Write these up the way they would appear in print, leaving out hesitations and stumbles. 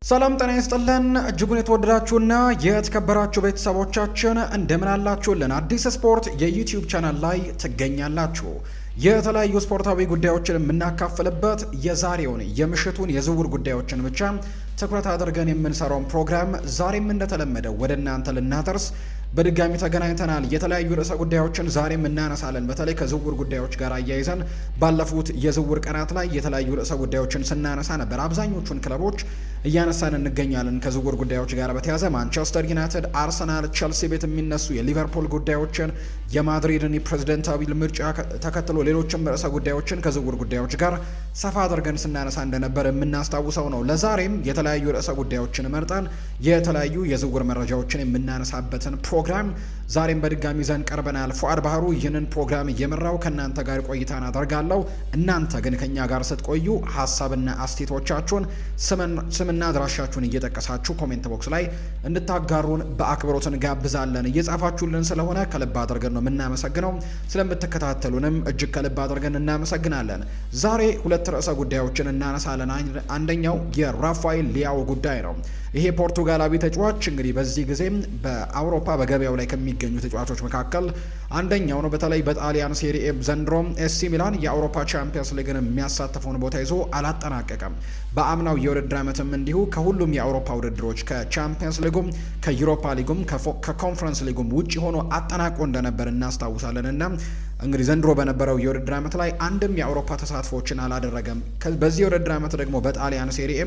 ሰላም ጤና ይስጥልን እጅጉን የተወደዳችሁና የተከበራችሁ ቤተሰቦቻችን እንደምን አላችሁልን? አዲስ ስፖርት የዩቲዩብ ቻናል ላይ ትገኛላችሁ። የተለያዩ ስፖርታዊ ጉዳዮችን የምናካፍልበት የዛሬውን የምሽቱን የዝውውር ጉዳዮችን ብቻ ትኩረት አድርገን የምንሰራውን ፕሮግራም ዛሬም እንደተለመደው ወደ እናንተ ልናደርስ በድጋሚ ተገናኝተናል። የተለያዩ ርዕሰ ጉዳዮችን ዛሬም እናነሳለን። በተለይ ከዝውውር ጉዳዮች ጋር አያይዘን ባለፉት የዝውውር ቀናት ላይ የተለያዩ ርዕሰ ጉዳዮችን ስናነሳ ነበር። አብዛኞቹን ክለቦች እያነሳን እንገኛለን። ከዝውውር ጉዳዮች ጋር በተያያዘ ማንቸስተር ዩናይትድ፣ አርሰናል፣ ቸልሲ ቤት የሚነሱ የሊቨርፑል ጉዳዮችን፣ የማድሪድን የፕሬዝደንታዊ ምርጫ ተከትሎ ሌሎችም ርዕሰ ጉዳዮችን ከዝውውር ጉዳዮች ጋር ሰፋ አድርገን ስናነሳ እንደነበር የምናስታውሰው ነው። ለዛሬም የተለያዩ ርዕሰ ጉዳዮችን መርጠን የተለያዩ የዝውውር መረጃዎችን የምናነሳበትን ፕሮግራም ዛሬም በድጋሚ ይዘን ቀርበናል። ፉአድ ባህሩ ይህንን ፕሮግራም እየመራው ከእናንተ ጋር ቆይታን አደርጋለሁ። እናንተ ግን ከኛ ጋር ስትቆዩ ሀሳብና አስተያየቶቻችሁን ስምና አድራሻችሁን እየጠቀሳችሁ ኮሜንት ቦክስ ላይ እንድታጋሩን በአክብሮት እንጋብዛለን። እየጻፋችሁልን ስለሆነ ከልብ አድርገን ነው የምናመሰግነው። ስለምትከታተሉንም እጅግ ከልብ አድርገን እናመሰግናለን። ዛሬ ሁለት ርዕሰ ጉዳዮችን እናነሳለን። አንደኛው የራፋኤል ሊያኦ ጉዳይ ነው። ይሄ ፖርቱጋላዊ ተጫዋች እንግዲህ በዚህ ጊዜ በአውሮፓ በገበያው ላይ ከሚገኙ ተጫዋቾች መካከል አንደኛው ነው። በተለይ በጣሊያን ሴሪኤ ዘንድሮ ኤሲ ሚላን የአውሮፓ ቻምፒየንስ ሊግን የሚያሳትፈውን ቦታ ይዞ አላጠናቀቀም። በአምናው የውድድር ዓመትም እንዲሁ ከሁሉም የአውሮፓ ውድድሮች ከቻምፒየንስ ሊጉም ከዩሮፓ ሊጉም ከኮንፈረንስ ሊጉም ውጪ ሆኖ አጠናቆ እንደነበር እናስታውሳለን። እና እንግዲህ ዘንድሮ በነበረው የውድድር ዓመት ላይ አንድም የአውሮፓ ተሳትፎችን አላደረገም። በዚህ የውድድር ዓመት ደግሞ በጣሊያን ሴሪኤ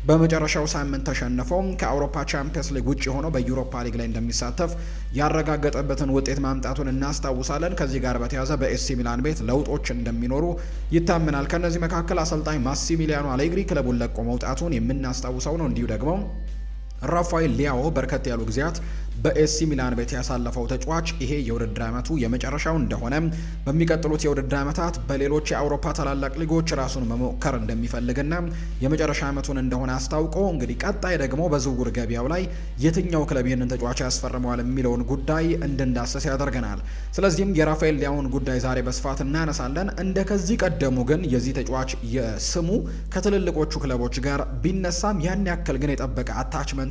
በመጨረሻው ሳምንት ተሸንፈው ከአውሮፓ ቻምፒየንስ ሊግ ውጪ ሆኖ በዩሮፓ ሊግ ላይ እንደሚሳተፍ ያረጋገጠበትን ውጤት ማምጣቱን እናስታውሳለን። ከዚህ ጋር በተያያዘ በኤሲ ሚላን ቤት ለውጦች እንደሚኖሩ ይታመናል። ከነዚህ መካከል አሰልጣኝ ማሲሚሊያኖ አሌግሪ ክለቡን ለቆ መውጣቱን የምናስታውሰው ነው። እንዲሁ ደግሞ ራፋኤል ሊያኦ በርከት ያሉ ጊዜያት በኤሲ ሚላን ቤት ያሳለፈው ተጫዋች ይሄ የውድድር ዓመቱ የመጨረሻው እንደሆነ በሚቀጥሉት የውድድር ዓመታት በሌሎች የአውሮፓ ታላላቅ ሊጎች ራሱን መሞከር እንደሚፈልግና የመጨረሻ ዓመቱን እንደሆነ አስታውቆ እንግዲህ ቀጣይ ደግሞ በዝውውር ገበያው ላይ የትኛው ክለብ ይህንን ተጫዋች ያስፈርመዋል የሚለውን ጉዳይ እንድንዳሰስ ያደርገናል። ስለዚህም የራፋኤል ሊያኦን ጉዳይ ዛሬ በስፋት እናነሳለን። እንደ ከዚህ ቀደሙ ግን የዚህ ተጫዋች የስሙ ከትልልቆቹ ክለቦች ጋር ቢነሳም ያን ያክል ግን የጠበቀ አታችመንትን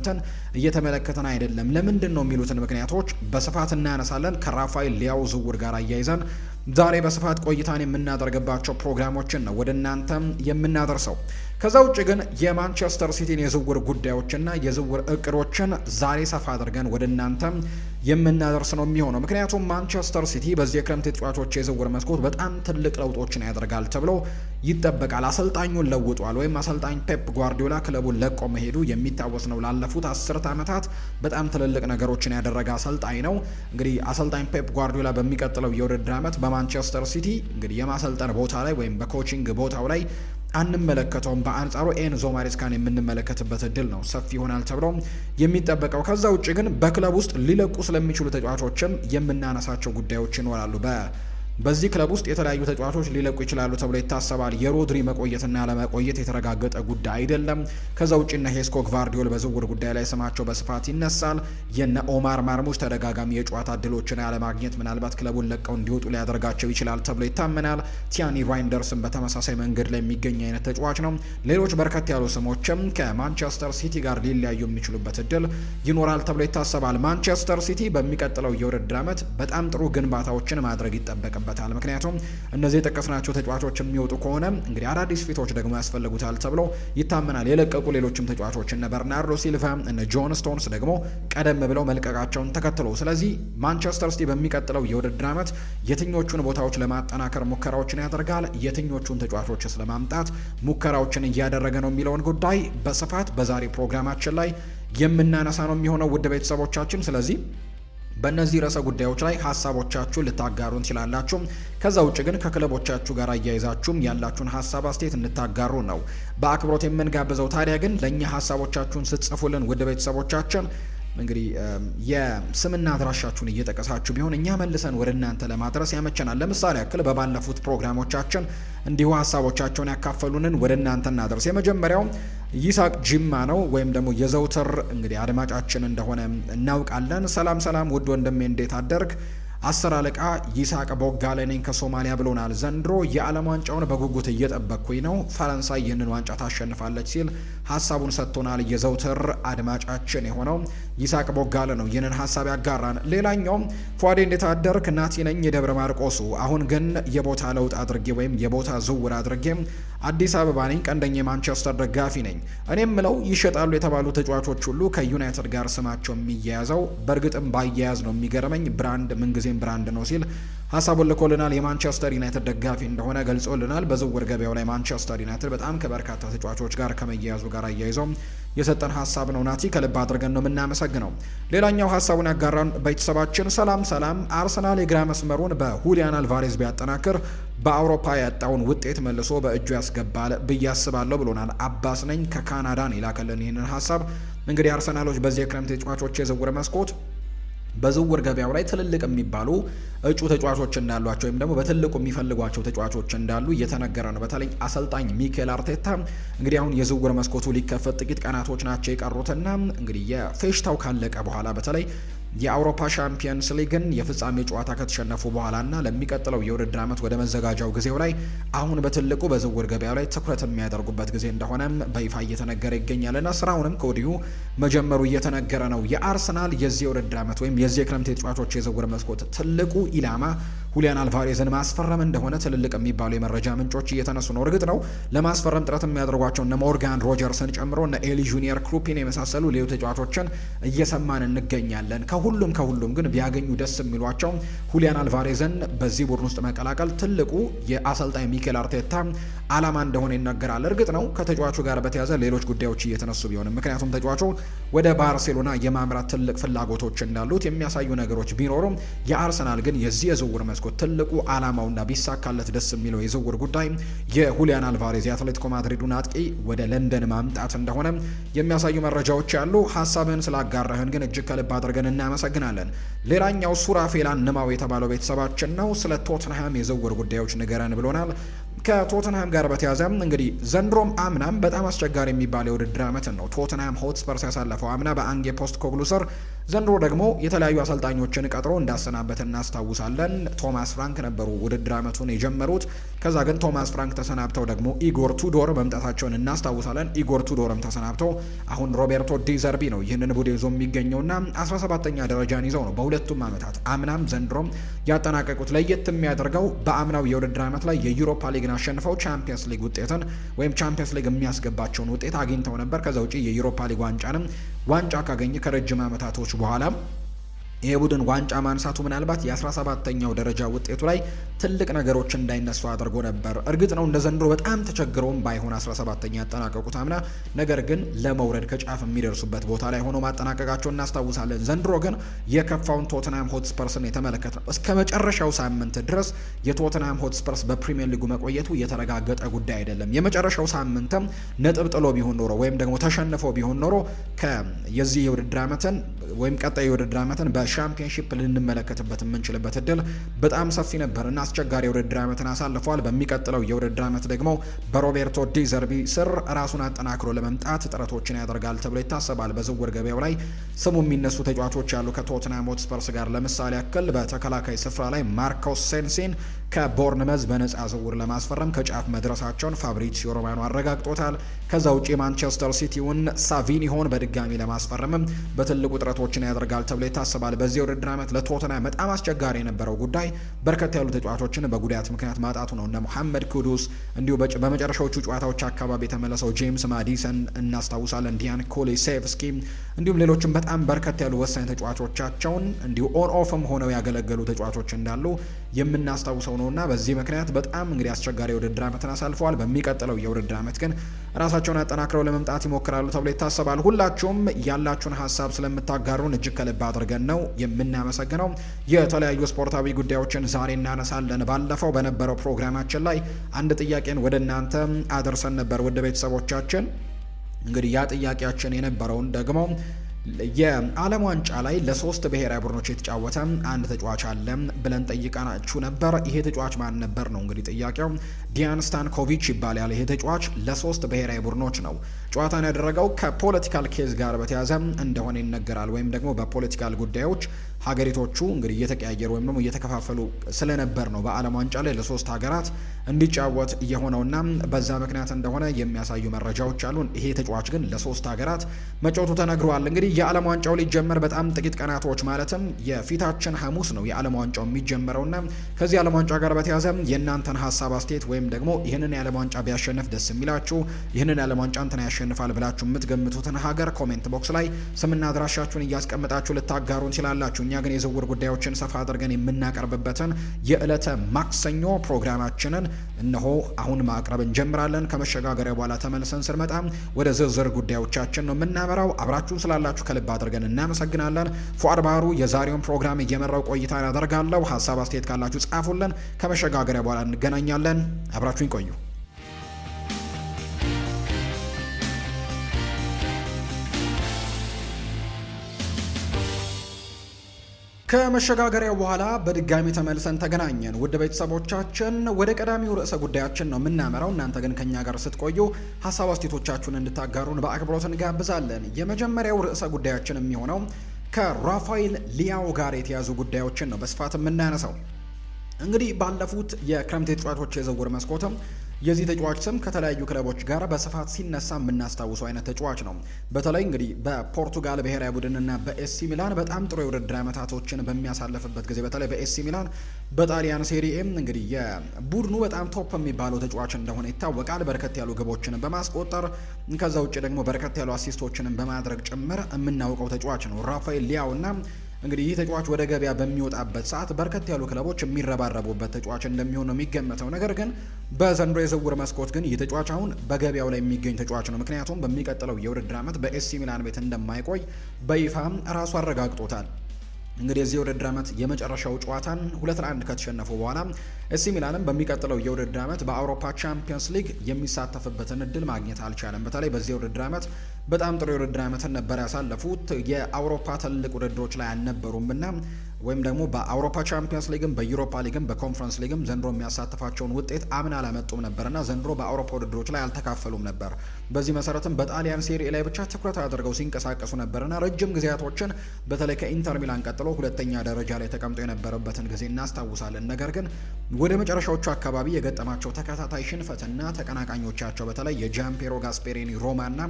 እየተመለከተን አይደለም። ለምንድን ነው የሚሉትን ምክንያቶች በስፋት እናነሳለን። ከራፋኤል ሊያኦ ዝውውር ጋር አያይዘን ዛሬ በስፋት ቆይታን የምናደርግባቸው ፕሮግራሞችን ነው ወደ እናንተም የምናደርሰው። ከዛ ውጭ ግን የማንቸስተር ሲቲን የዝውውር ጉዳዮችና የዝውውር እቅዶችን ዛሬ ሰፋ አድርገን ወደ እናንተም የምናደርስ ነው የሚሆነው። ምክንያቱም ማንቸስተር ሲቲ በዚህ የክረምት ተጫዋቾች የዝውውር መስኮት በጣም ትልቅ ለውጦችን ያደርጋል ተብሎ ይጠበቃል። አሰልጣኙን ለውጧል፣ ወይም አሰልጣኝ ፔፕ ጓርዲዮላ ክለቡን ለቆ መሄዱ የሚታወስ ነው። ላለፉት 10 ዓመታት በጣም ትልልቅ ነገሮችን ያደረገ አሰልጣኝ ነው። እንግዲህ አሰልጣኝ ፔፕ ጓርዲዮላ በሚቀጥለው የውድድር ዓመት በማንቸስተር ሲቲ እንግዲህ የማሰልጠን ቦታ ላይ ወይም በኮቺንግ ቦታው ላይ አንመለከተውም። በአንጻሩ ኤንዞ ማሬስካን የምንመለከትበት እድል ነው ሰፊ ይሆናል ተብሎ የሚጠበቀው። ከዛ ውጭ ግን በክለብ ውስጥ ሊለቁ ስለሚችሉ ተጫዋቾችም የምናነሳቸው ጉዳዮች ይኖራሉ። በዚህ ክለብ ውስጥ የተለያዩ ተጫዋቾች ሊለቁ ይችላሉ ተብሎ ይታሰባል። የሮድሪ መቆየትና አለመቆየት የተረጋገጠ ጉዳይ አይደለም። ከዛ ውጭ እነ ሄስኮ ግቫርዲዮል በዝውውር ጉዳይ ላይ ስማቸው በስፋት ይነሳል። የነ ኦማር ማርሙሽ ተደጋጋሚ የጨዋታ እድሎችን ያለማግኘት ምናልባት ክለቡን ለቀው እንዲወጡ ሊያደርጋቸው ይችላል ተብሎ ይታመናል። ቲያኒ ራይንደርስን በተመሳሳይ መንገድ ላይ የሚገኝ አይነት ተጫዋች ነው። ሌሎች በርከት ያሉ ስሞችም ከማንቸስተር ሲቲ ጋር ሊለያዩ የሚችሉበት እድል ይኖራል ተብሎ ይታሰባል። ማንቸስተር ሲቲ በሚቀጥለው የውድድር ዓመት በጣም ጥሩ ግንባታዎችን ማድረግ ይጠበቃል። ምክንያቱም እነዚህ የጠቀስናቸው ተጫዋቾች የሚወጡ ከሆነ እንግዲህ አዳዲስ ፊቶች ደግሞ ያስፈልጉታል ተብሎ ይታመናል። የለቀቁ ሌሎችም ተጫዋቾች እነ በርናርዶ ሲልቫ እነ ጆን ስቶንስ ደግሞ ቀደም ብለው መልቀቃቸውን ተከትሎ፣ ስለዚህ ማንቸስተር ሲቲ በሚቀጥለው የውድድር ዓመት የትኞቹን ቦታዎች ለማጠናከር ሙከራዎችን ያደርጋል፣ የትኞቹን ተጫዋቾችስ ለማምጣት ሙከራዎችን እያደረገ ነው የሚለውን ጉዳይ በስፋት በዛሬ ፕሮግራማችን ላይ የምናነሳ ነው የሚሆነው ውድ ቤተሰቦቻችን። ስለዚህ በእነዚህ ርዕሰ ጉዳዮች ላይ ሀሳቦቻችሁን ልታጋሩ እንችላላችሁ። ከዛ ውጭ ግን ከክለቦቻችሁ ጋር አያይዛችሁም ያላችሁን ሀሳብ አስተያየት እንታጋሩ ነው በአክብሮት የምንጋብዘው። ታዲያ ግን ለእኛ ሀሳቦቻችሁን ስትጽፉልን ውድ ቤተሰቦቻችን እንግዲህ የስምና አድራሻችሁን እየጠቀሳችሁ ቢሆን እኛ መልሰን ወደ እናንተ ለማድረስ ያመቸናል። ለምሳሌ ያክል በባለፉት ፕሮግራሞቻችን እንዲሁ ሀሳቦቻቸውን ያካፈሉንን ወደ እናንተ እናደርስ። የመጀመሪያው ይሳቅ ጂማ ነው፣ ወይም ደግሞ የዘውትር እንግዲህ አድማጫችን እንደሆነ እናውቃለን። ሰላም ውድ ወንድሜ እንዴት አደርግ? 10 አለቃ ይስሐቅ ቦጋለ ነኝ ከሶማሊያ ብሎናል። ዘንድሮ የዓለም ዋንጫውን በጉጉት እየጠበቅኩኝ ነው። ፈረንሳይ ይህንን ዋንጫ ታሸንፋለች ሲል ሀሳቡን ሰጥቶናል። የዘውትር አድማጫችን የሆነው ይስሐቅ ቦጋለ ነው ይህንን ሀሳብ ያጋራን። ሌላኛው ፏዴ እንዴት አደርክ? ናቲ ነኝ የደብረ ማርቆሱ። አሁን ግን የቦታ ለውጥ አድርጌ ወይም የቦታ ዝውውር አድርጌ አዲስ አበባ ነኝ። ቀንደኛ የማንቸስተር ደጋፊ ነኝ። እኔም ምለው ይሸጣሉ የተባሉ ተጫዋቾች ሁሉ ከዩናይትድ ጋር ስማቸው የሚያያዘው በእርግጥም ባያያዝ ነው የሚገርመኝ። ብራንድ ምንጊዜም ብራንድ ነው ሲል ሀሳቡን ልኮልናል። የማንቸስተር ዩናይትድ ደጋፊ እንደሆነ ገልጾልናል። በዝውውር ገበያው ላይ ማንቸስተር ዩናይትድ በጣም ከበርካታ ተጫዋቾች ጋር ከመያያዙ ጋር አያይዘው የሰጠን ሀሳብ ነው። ናቲ ከልብ አድርገን ነው የምናመሰግነው። ሌላኛው ሀሳቡን ያጋራን ቤተሰባችን ሰላም አርሰናል የግራ መስመሩን በሁሊያን አልቫሬዝ ቢያጠናክር በአውሮፓ ያጣውን ውጤት መልሶ በእጁ ያስገባል ብዬ አስባለሁ ብሎናል። አባስ ነኝ ከካናዳ ነው የላከልን ይህንን ሀሳብ። እንግዲህ አርሰናሎች በዚህ የክረምት ተጫዋቾች የዝውውር መስኮት በዝውውር ገበያው ላይ ትልልቅ የሚባሉ እጩ ተጫዋቾች እንዳሏቸው ወይም ደግሞ በትልቁ የሚፈልጓቸው ተጫዋቾች እንዳሉ እየተነገረ ነው። በተለይ አሰልጣኝ ሚኬል አርቴታ እንግዲህ አሁን የዝውውር መስኮቱ ሊከፈት ጥቂት ቀናቶች ናቸው የቀሩትና እንግዲህ የፌሽታው ካለቀ በኋላ በተለይ የአውሮፓ ሻምፒየንስ ሊግን የፍጻሜ ጨዋታ ከተሸነፉ በኋላና ለሚቀጥለው የውድድር ዓመት ወደ መዘጋጃው ጊዜው ላይ አሁን በትልቁ በዝውውር ገበያው ላይ ትኩረት የሚያደርጉበት ጊዜ እንደሆነም በይፋ እየተነገረ ይገኛልና ስራውንም ከወዲሁ መጀመሩ እየተነገረ ነው። የአርሰናል የዚህ የውድድር ዓመት ወይም የዚህ የክረምት ተጫዋቾች የዝውውር መስኮት ትልቁ ኢላማ ሁሊያን አልቫሬዝን ማስፈረም እንደሆነ ትልልቅ የሚባሉ የመረጃ ምንጮች እየተነሱ ነው። እርግጥ ነው ለማስፈረም ጥረት የሚያደርጓቸው እነ ሞርጋን ሮጀርስን ጨምሮ እነ ኤሊ ጁኒየር ክሩፒን የመሳሰሉ ሌሎች ተጫዋቾችን እየሰማን እንገኛለን። ከሁሉም ግን ቢያገኙ ደስ የሚሏቸው ሁሊያን አልቫሬዝን በዚህ ቡድን ውስጥ መቀላቀል ትልቁ የአሰልጣኝ ሚኬል አርቴታ ዓላማ እንደሆነ ይነገራል። እርግጥ ነው ከተጫዋቹ ጋር በተያዘ ሌሎች ጉዳዮች እየተነሱ ቢሆንም ምክንያቱም ተጫዋቹ ወደ ባርሴሎና የማምራት ትልቅ ፍላጎቶች እንዳሉት የሚያሳዩ ነገሮች ቢኖሩም የአርሰናል ግን የዚህ የዝውውር መስኮት ትልቁ ዓላማውና ቢሳካለት ደስ የሚለው የዝውውር ጉዳይ የሁሊያን አልቫሬዝ የአትሌቲኮ ማድሪዱን አጥቂ ወደ ለንደን ማምጣት እንደሆነ የሚያሳዩ መረጃዎች ያሉ። ሀሳብህን ስላጋራህን ግን እጅግ ከልብ አድርገን እናመሰግናለን። ሌላኛው ሱራፌላ ንማው የተባለው ቤተሰባችን ነው። ስለ ቶትንሃም የዝውውር ጉዳዮች ንገረን ብሎናል። ከቶትንሃም ጋር በተያዘ እንግዲህ ዘንድሮም አምናም በጣም አስቸጋሪ የሚባል የውድድር ዓመትን ነው ቶትንሃም ሆትስፐርስ ያሳለፈው። አምና በአንጌ ፖስት ኮግሉ ስር፣ ዘንድሮ ደግሞ የተለያዩ አሰልጣኞችን ቀጥሮ እንዳሰናበት እናስታውሳለን። ቶማስ ፍራንክ ነበሩ ውድድር ዓመቱን የጀመሩት። ከዛ ግን ቶማስ ፍራንክ ተሰናብተው ደግሞ ኢጎር ቱዶር መምጣታቸውን እናስታውሳለን። ኢጎር ቱዶርም ተሰናብተው አሁን ሮቤርቶ ዲ ዘርቢ ነው ይህንን ቡድን ይዞ የሚገኘውና 17ኛ ደረጃን ይዘው ነው በሁለቱም ዓመታት አምናም ዘንድሮም ያጠናቀቁት። ለየት የሚያደርገው በአምናው የውድድር ዓመት ላይ የዩሮፓ ሊግን አሸንፈው ቻምፒየንስ ሊግ ውጤትን ወይም ቻምፒየንስ ሊግ የሚያስገባቸውን ውጤት አግኝተው ነበር። ከዛ ውጪ የዩሮፓ ሊግ ዋንጫ ካገኘ ከረጅም ዓመታቶች በኋላ ይሄ ቡድን ዋንጫ ማንሳቱ ምናልባት የ17ኛው ደረጃ ውጤቱ ላይ ትልቅ ነገሮች እንዳይነሱ አድርጎ ነበር። እርግጥ ነው እንደ ዘንድሮ በጣም ተቸግረውም ባይሆን 17ኛ ያጠናቀቁት አምና፣ ነገር ግን ለመውረድ ከጫፍ የሚደርሱበት ቦታ ላይ ሆኖ ማጠናቀቃቸውን እናስታውሳለን። ዘንድሮ ግን የከፋውን ቶትንሃም ሆትስፐርስን የተመለከተ ነው። እስከ መጨረሻው ሳምንት ድረስ የቶትንሃም ሆትስፐርስ በፕሪሚየር ሊጉ መቆየቱ የተረጋገጠ ጉዳይ አይደለም። የመጨረሻው ሳምንትም ነጥብ ጥሎ ቢሆን ኖሮ ወይም ደግሞ ተሸንፎ ቢሆን ኖሮ የዚህ የውድድር ዓመትን ወይም ቀጣይ የውድድር ዓመትን በሻምፒዮንሺፕ ልንመለከትበት የምንችልበት እድል በጣም ሰፊ ነበር እና አስቸጋሪ የውድድር ዓመትን አሳልፏል። በሚቀጥለው የውድድር ዓመት ደግሞ በሮቤርቶ ዲ ዘርቢ ስር ራሱን አጠናክሮ ለመምጣት ጥረቶችን ያደርጋል ተብሎ ይታሰባል። በዝውውር ገበያው ላይ ስሙ የሚነሱ ተጫዋቾች ያሉ ከቶትንሃም ሆትስፐርስ ጋር ለምሳሌ ያክል በተከላካይ ስፍራ ላይ ማርኮስ ሴንሴን ከቦርንመዝ በነጻ ዝውውር ለማስፈረም ከጫፍ መድረሳቸውን ፋብሪዚዮ ሮማኖ አረጋግጦታል። ከዛ ውጪ ማንቸስተር ሲቲውን ሳቪኒሆን በድጋሚ ለማስፈረምም በትልቁ ጥረቶችን ያደርጋል ተብሎ ይታሰባል። በዚህ የውድድር ዓመት ለቶትንሃም በጣም አስቸጋሪ የነበረው ጉዳይ በርከት ያሉ ተጫዋቾችን በጉዳት ምክንያት ማጣቱ ነው። እነ ሙሐመድ ኩዱስ እንዲሁ በመጨረሻዎቹ ጨዋታዎች አካባቢ የተመለሰው ጄምስ ማዲሰን እናስታውሳለን። ዲያን ኮሊሴቭስኪ እንዲሁም ሌሎችም በጣም በርከት ያሉ ወሳኝ ተጫዋቾቻቸውን እንዲሁ ኦን ኦፍም ሆነው ያገለገሉ ተጫዋቾች እንዳሉ የምናስታውሰው ነውና በዚህ ምክንያት በጣም እንግዲህ አስቸጋሪ የውድድር ዓመትን አሳልፈዋል። በሚቀጥለው የውድድር ዓመት ግን ራሳቸውን አጠናክረው ለመምጣት ይሞክራሉ ተብሎ ይታሰባል። ሁላችሁም ያላችሁን ሀሳብ ስለምታጋሩን እጅግ ከልብ አድርገን ነው የምናመሰግነው። የተለያዩ ስፖርታዊ ጉዳዮችን ዛሬ እናነሳለን። ባለፈው በነበረው ፕሮግራማችን ላይ አንድ ጥያቄን ወደ እናንተ አደርሰን ነበር ውድ ቤተሰቦቻችን። እንግዲህ ያ ጥያቄያችን የነበረውን ደግሞ የዓለም ዋንጫ ላይ ለሶስት ብሔራዊ ቡድኖች የተጫወተ አንድ ተጫዋች አለ ብለን ጠይቀናችሁ ነበር። ይሄ ተጫዋች ማን ነበር ነው እንግዲህ ጥያቄው። ዲያን ስታንኮቪች ይባላል። ይሄ ተጫዋች ለሶስት ብሔራዊ ቡድኖች ነው ጨዋታን ያደረገው። ከፖለቲካል ኬዝ ጋር በተያያዘ እንደሆነ ይነገራል፣ ወይም ደግሞ በፖለቲካል ጉዳዮች ሀገሪቶቹ እንግዲህ እየተቀያየሩ ወይም ደግሞ እየተከፋፈሉ ስለነበር ነው በዓለም ዋንጫ ላይ ለ3 ሀገራት እንዲጫወት የሆነውና በዛ ምክንያት እንደሆነ የሚያሳዩ መረጃዎች አሉ። ይሄ ተጫዋች ግን ለ3 ሀገራት መጫወቱ ተነግሯል። እንግዲህ የዓለም ዋንጫው ሊጀመር በጣም ጥቂት ቀናቶች ማለትም የፊታችን ሐሙስ ነው የዓለም ዋንጫው የሚጀመረውና ከዚህ የዓለም ዋንጫ ጋር በተያያዘ የእናንተን ሀሳብ አስተያየት ወይም ደግሞ ይህንን የዓለም ዋንጫ ቢያሸንፍ ደስ የሚላችሁ ይህንን የዓለም ዋንጫ እንትን ያሸንፋል ብላችሁ የምትገምቱትን ሀገር ኮሜንት ቦክስ ላይ ስምና አድራሻችሁን እያስቀመጣችሁ ልታጋሩ እንችላላችሁ። እኛ ግን የዝውውር ጉዳዮችን ሰፋ አድርገን የምናቀርብበትን የዕለተ ማክሰኞ ፕሮግራማችንን እነሆ አሁን ማቅረብ እንጀምራለን። ከመሸጋገሪያ በኋላ ተመልሰን ስንመጣ ወደ ዝርዝር ጉዳዮቻችን ነው የምናመራው። አብራችሁን ስላላችሁ ከልብ አድርገን እናመሰግናለን። ፉአድ ባህሩ የዛሬውን ፕሮግራም እየመራው ቆይታ ያደርጋለሁ። ሀሳብ አስተያየት ካላችሁ ጻፉልን። ከመሸጋገሪያ በኋላ እንገናኛለን። አብራችሁን ቆዩ። ከመሸጋገሪያው በኋላ በድጋሚ ተመልሰን ተገናኘን። ውድ ቤተሰቦቻችን ወደ ቀዳሚው ርዕሰ ጉዳያችን ነው የምናመራው። እናንተ ግን ከኛ ጋር ስትቆዩ ሀሳብ አስተያየቶቻችሁን እንድታጋሩን በአክብሮት እንጋብዛለን። የመጀመሪያው ርዕሰ ጉዳያችን የሚሆነው ከራፋኤል ሊያው ጋር የተያዙ ጉዳዮችን ነው በስፋት የምናነሳው። እንግዲህ ባለፉት የክረምት ተጫዋቾች የዝውውር መስኮትም የዚህ ተጫዋች ስም ከተለያዩ ክለቦች ጋር በስፋት ሲነሳ የምናስታውሰው አይነት ተጫዋች ነው። በተለይ እንግዲህ በፖርቱጋል ብሔራዊ ቡድንና በኤሲ ሚላን በጣም ጥሩ የውድድር ዓመታቶችን በሚያሳልፍበት ጊዜ በተለይ በኤሲ ሚላን በጣሊያን ሴሪኤም እንግዲህ የቡድኑ በጣም ቶፕ የሚባለው ተጫዋች እንደሆነ ይታወቃል። በርከት ያሉ ግቦችን በማስቆጠር ከዛ ውጭ ደግሞ በርከት ያሉ አሲስቶችንም በማድረግ ጭምር የምናውቀው ተጫዋች ነው ራፋኤል ሊያውና እንግዲህ ይህ ተጫዋች ወደ ገበያ በሚወጣበት ሰዓት በርከት ያሉ ክለቦች የሚረባረቡበት ተጫዋች እንደሚሆን ነው የሚገመተው። ነገር ግን በዘንድሮ የዝውውር መስኮት ግን ይህ ተጫዋች አሁን በገበያው ላይ የሚገኝ ተጫዋች ነው። ምክንያቱም በሚቀጥለው የውድድር ዓመት በኤሲ ሚላን ቤት እንደማይቆይ በይፋ ራሱ አረጋግጦታል። እንግዲህ የዚህ የውድድር ዓመት የመጨረሻው ጨዋታን 2-1 ከተሸነፉ በኋላ ኤሲ ሚላንም በሚቀጥለው የውድድር ዓመት በአውሮፓ ቻምፒየንስ ሊግ የሚሳተፍበትን እድል ማግኘት አልቻለም። በተለይ በዚህ የውድድር ዓመት በጣም ጥሩ የውድድር ዓመትን ነበር ያሳለፉት። የአውሮፓ ትልቅ ውድድሮች ላይ አልነበሩምና ወይም ደግሞ በአውሮፓ ቻምፒየንስ ሊግም በዩሮፓ ሊግም በኮንፈረንስ ሊግም ዘንድሮ የሚያሳትፋቸውን ውጤት አምና አላመጡም ነበርና ዘንድሮ በአውሮፓ ውድድሮች ላይ አልተካፈሉም ነበር። በዚህ መሰረትም በጣሊያን ሴሪ ላይ ብቻ ትኩረት አድርገው ሲንቀሳቀሱ ነበርና ረጅም ጊዜያቶችን በተለይ ከኢንተር ሚላን ቀጥሎ ሁለተኛ ደረጃ ላይ ተቀምጦ የነበረበትን ጊዜ እናስታውሳለን። ነገር ግን ወደ መጨረሻዎቹ አካባቢ የገጠማቸው ተከታታይ ሽንፈትና ተቀናቃኞቻቸው በተለይ የጃምፔሮ ጋስፔሪኒ ሮማና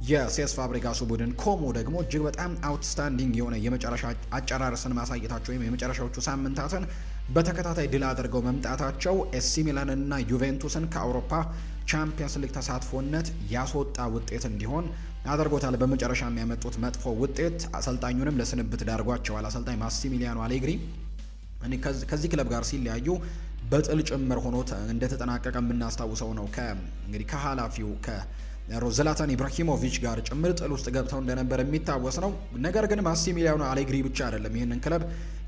የሴስ ፋብሪጋሱ ቡድን ኮሞ ደግሞ እጅግ በጣም አውትስታንዲንግ የሆነ የመጨረሻ አጨራረስን ማሳየታቸው ወይም የመጨረሻዎቹ ሳምንታትን በተከታታይ ድል አድርገው መምጣታቸው ኤሲ ሚላንና ዩቬንቱስን ከአውሮፓ ቻምፒየንስ ሊግ ተሳትፎነት ያስወጣ ውጤት እንዲሆን አድርጎታል። በመጨረሻ የሚያመጡት መጥፎ ውጤት አሰልጣኙንም ለስንብት ዳርጓቸዋል። አሰልጣኝ ማሲሚሊያኖ አሌግሪ ከዚህ ክለብ ጋር ሲለያዩ በጥል ጭምር ሆኖ እንደተጠናቀቀ የምናስታውሰው ነው። እንግዲህ ከኃላፊው ዝላታን ኢብራሂሞቪች ጋር ጭምር ጥል ውስጥ ገብተው እንደነበር የሚታወስ ነው። ነገር ግን ማሲሚሊያኖ አሌግሪ ብቻ አይደለም ይህንን ክለብ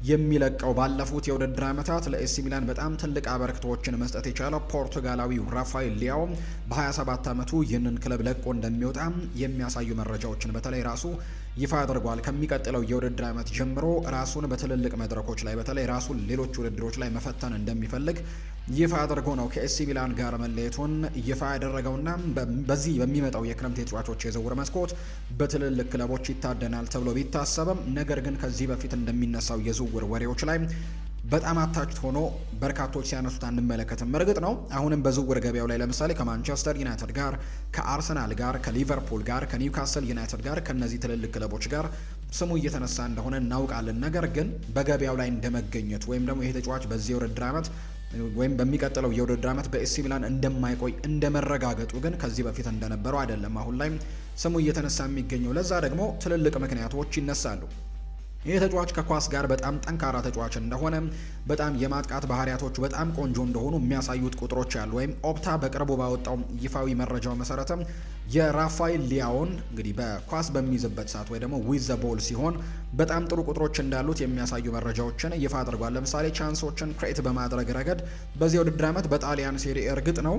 የሚለቀው። ባለፉት የውድድር ዓመታት ለኤሲ ሚላን በጣም ትልቅ አበርክቶችን መስጠት የቻለው ፖርቱጋላዊው ራፋኤል ሊያው በ27 ዓመቱ ይህንን ክለብ ለቆ እንደሚወጣ የሚያሳዩ መረጃዎችን በተለይ ራሱ ይፋ አድርጓል። ከሚቀጥለው የውድድር ዓመት ጀምሮ ራሱን በትልልቅ መድረኮች ላይ በተለይ ራሱን ሌሎች ውድድሮች ላይ መፈተን እንደሚፈልግ ይፋ አድርጎ ነው ከኤሲ ሚላን ጋር መለየቱን ይፋ ያደረገውና በዚህ በሚመጣው የክረምት የተጫዋቾች የዝውውር መስኮት በትልልቅ ክለቦች ይታደናል ተብሎ ቢታሰብም ነገር ግን ከዚህ በፊት እንደሚነሳው የዝውውር ወሬዎች ላይ በጣም አታችት ሆኖ በርካቶች ሲያነሱት አንመለከትም። እርግጥ ነው አሁንም በዝውውር ገበያው ላይ ለምሳሌ ከማንቸስተር ዩናይትድ ጋር፣ ከአርሰናል ጋር፣ ከሊቨርፑል ጋር፣ ከኒውካስል ዩናይትድ ጋር ከነዚህ ትልልቅ ክለቦች ጋር ስሙ እየተነሳ እንደሆነ እናውቃለን። ነገር ግን በገበያው ላይ እንደመገኘቱ ወይም ደግሞ ይሄ ተጫዋች በዚህ የውድድር ዓመት ወይም በሚቀጥለው የውድድር ዓመት በኤሲ ሚላን እንደማይቆይ እንደመረጋገጡ ግን ከዚህ በፊት እንደነበረው አይደለም አሁን ላይ ስሙ እየተነሳ የሚገኘው። ለዛ ደግሞ ትልልቅ ምክንያቶች ይነሳሉ። ይህ ተጫዋች ከኳስ ጋር በጣም ጠንካራ ተጫዋች እንደሆነ በጣም የማጥቃት ባህሪያቶቹ በጣም ቆንጆ እንደሆኑ የሚያሳዩት ቁጥሮች አሉ። ወይም ኦፕታ በቅርቡ ባወጣው ይፋዊ መረጃው መሰረትም የራፋኤል ሊያውን እንግዲህ በኳስ በሚይዝበት ሰዓት ወይ ደግሞ ዊዝ ዘ ቦል ሲሆን በጣም ጥሩ ቁጥሮች እንዳሉት የሚያሳዩ መረጃዎችን ይፋ አድርጓል። ለምሳሌ ቻንሶችን ክሬት በማድረግ ረገድ በዚህ ውድድር ዓመት በጣሊያን ሴሪ እርግጥ ነው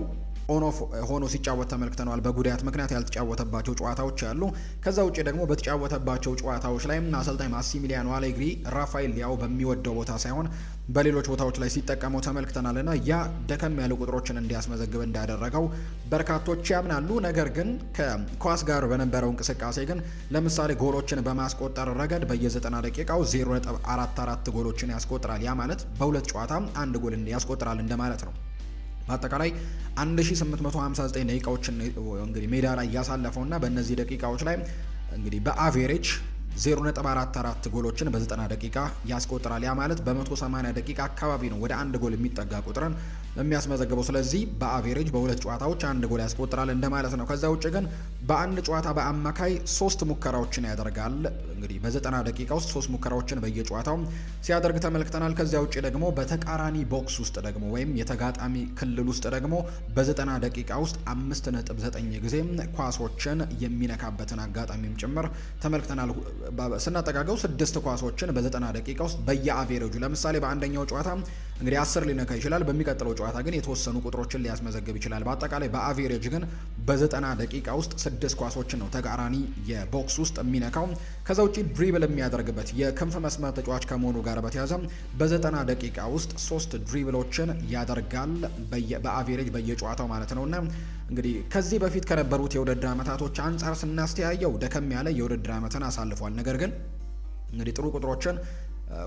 ሆኖ ሲጫወት ተመልክተነዋል። በጉዳት ምክንያት ያልተጫወተባቸው ጨዋታዎች አሉ። ከዛ ውጪ ደግሞ በተጫወተባቸው ጨዋታዎች ላይ አሰልጣኝ ማሲሚሊያኖ ማሲሚሊያኖ አሌግሪ ራፋኤል ሊያው በሚወደው ቦታ ሳይሆን በሌሎች ቦታዎች ላይ ሲጠቀመው ተመልክተናልና ያ ደከም ያሉ ቁጥሮችን እንዲያስመዘግብ እንዳደረገው በርካቶች ያምናሉ። ነገር ግን ከኳስ ጋር በነበረው እንቅስቃሴ ግን ለምሳሌ ጎሎችን በማስቆጠር ረገድ በየ90 ደቂቃው 0.44 ጎሎችን ያስቆጥራል። ያ ማለት በሁለት ጨዋታ አንድ ጎል ያስቆጥራል እንደማለት ነው። በአጠቃላይ 1859 ደቂቃዎችን እንግዲህ ሜዳ ላይ ያሳለፈውና በእነዚህ ደቂቃዎች ላይ እንግዲህ በአቬሬጅ 0.44 ጎሎችን በ90 ደቂቃ ያስቆጥራል። ያ ማለት በ180 ደቂቃ አካባቢ ነው ወደ አንድ ጎል የሚጠጋ ቁጥርን የሚያስመዘግበው። ስለዚህ በአቬሬጅ በሁለት ጨዋታዎች አንድ ጎል ያስቆጥራል እንደማለት ነው። ከዛ ውጭ ግን በአንድ ጨዋታ በአማካይ 3 ሙከራዎችን ያደርጋል። እንግዲህ በ90 ደቂቃ ውስጥ 3 ሙከራዎችን በየጨዋታው ሲያደርግ ተመልክተናል። ከዚያ ውጭ ደግሞ በተቃራኒ ቦክስ ውስጥ ደግሞ ወይም የተጋጣሚ ክልል ውስጥ ደግሞ በ90 ደቂቃ ውስጥ 5.9 ጊዜ ኳሶችን የሚነካበትን አጋጣሚም ጭምር ተመልክተናል። ስናጠጋገው 6 ኳሶችን በ90 ደቂቃ ውስጥ በየአቬሬጁ ለምሳሌ በአንደኛው ጨዋታ እንግዲህ 10 ሊነካ ይችላል። በሚቀጥለው ጨዋታ ግን የተወሰኑ ቁጥሮችን ሊያስመዘግብ ይችላል። በአጠቃላይ በአቬሬጅ ግን በ90 ደቂቃ ውስጥ 6 ኳሶችን ነው ተቃራኒ የቦክስ ውስጥ የሚነካው። ከዛ ውጪ ድሪብል የሚያደርግበት የክንፍ መስመር ተጫዋች ከመሆኑ ጋር በተያያዘ በ90 ደቂቃ ውስጥ 3 ድሪብሎችን ያደርጋል በአቬሬጅ በየጨዋታው ማለት ነውና እንግዲህ ከዚህ በፊት ከነበሩት የውድድር ዓመታቶች አንጻር ስናስተያየው ደከም ያለ የውድድር ዓመትን አሳልፏል። ነገር ግን እንግዲህ ጥሩ ቁጥሮችን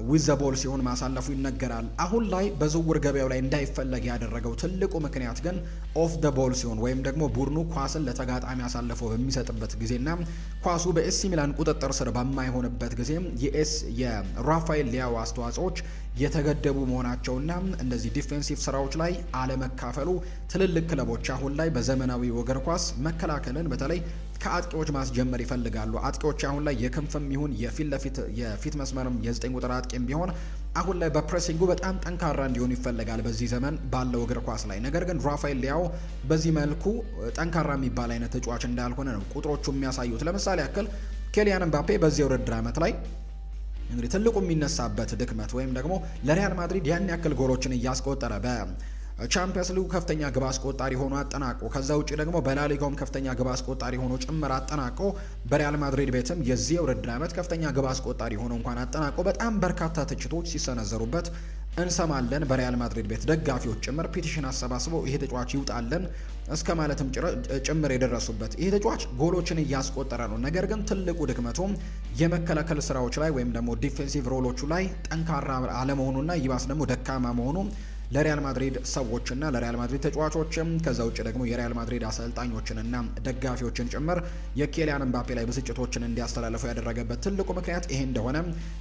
ዊዝ ዘ ቦል ሲሆን ማሳለፉ ይነገራል። አሁን ላይ በዝውውር ገበያው ላይ እንዳይፈለግ ያደረገው ትልቁ ምክንያት ግን ኦፍ ዘ ቦል ሲሆን ወይም ደግሞ ቡድኑ ኳስን ለተጋጣሚ አሳልፎ በሚሰጥበት ጊዜና ኳሱ በኤሲ ሚላን ቁጥጥር ስር በማይሆንበት ጊዜ የራፋኤል ሊያው አስተዋጽኦች የተገደቡ መሆናቸውና እንደዚህ ዲፌንሲቭ ስራዎች ላይ አለመካፈሉ ትልልቅ ክለቦች አሁን ላይ በዘመናዊ እግር ኳስ መከላከልን በተለይ ከአጥቂዎች ማስጀመር ይፈልጋሉ። አጥቂዎች አሁን ላይ የክንፍም ይሁን የፊት መስመርም የ9 ቁጥር አጥቂም ቢሆን አሁን ላይ በፕሬሲንጉ በጣም ጠንካራ እንዲሆኑ ይፈልጋል በዚህ ዘመን ባለው እግር ኳስ ላይ። ነገር ግን ራፋኤል ሊያው በዚህ መልኩ ጠንካራ የሚባል አይነት ተጫዋች እንዳልሆነ ነው ቁጥሮቹ የሚያሳዩት። ለምሳሌ ያክል ኬሊያን ምባፔ በዚህ የውድድር ዓመት ላይ እንግዲህ ትልቁ የሚነሳበት ድክመት ወይም ደግሞ ለሪያል ማድሪድ ያን ያክል ጎሎችን እያስቆጠረ ቻምፒየንስ ሊግ ከፍተኛ ግብ አስቆጣሪ ሆኖ አጠናቆ ከዛ ውጪ ደግሞ በላሊጋውም ከፍተኛ ግብ አስቆጣሪ ሆኖ ጭምር አጠናቆ በሪያል ማድሪድ ቤትም የዚህ የውድድር ዓመት ከፍተኛ ግብ አስቆጣሪ ሆኖ እንኳን አጠናቆ በጣም በርካታ ትችቶች ሲሰነዘሩበት እንሰማለን። በሪያል ማድሪድ ቤት ደጋፊዎች ጭምር ፒቲሽን አሰባስበው ይሄ ተጫዋች ይውጣልን እስከ ማለትም ጭምር የደረሱበት ይሄ ተጫዋች ጎሎችን እያስቆጠረ ነው። ነገር ግን ትልቁ ድክመቱ የመከላከል ስራዎች ላይ ወይም ደግሞ ዲፌንሲቭ ሮሎቹ ላይ ጠንካራ አለመሆኑና ይባስ ደግሞ ደካማ መሆኑ ለሪያል ማድሪድ ሰዎችና ለሪያል ማድሪድ ተጫዋቾችም ከዛ ውጭ ደግሞ የሪያል ማድሪድ አሰልጣኞችንና ደጋፊዎችን ጭምር የኬሊያን ምባፔ ላይ ብስጭቶችን እንዲያስተላልፉ ያደረገበት ትልቁ ምክንያት ይሄ እንደሆነ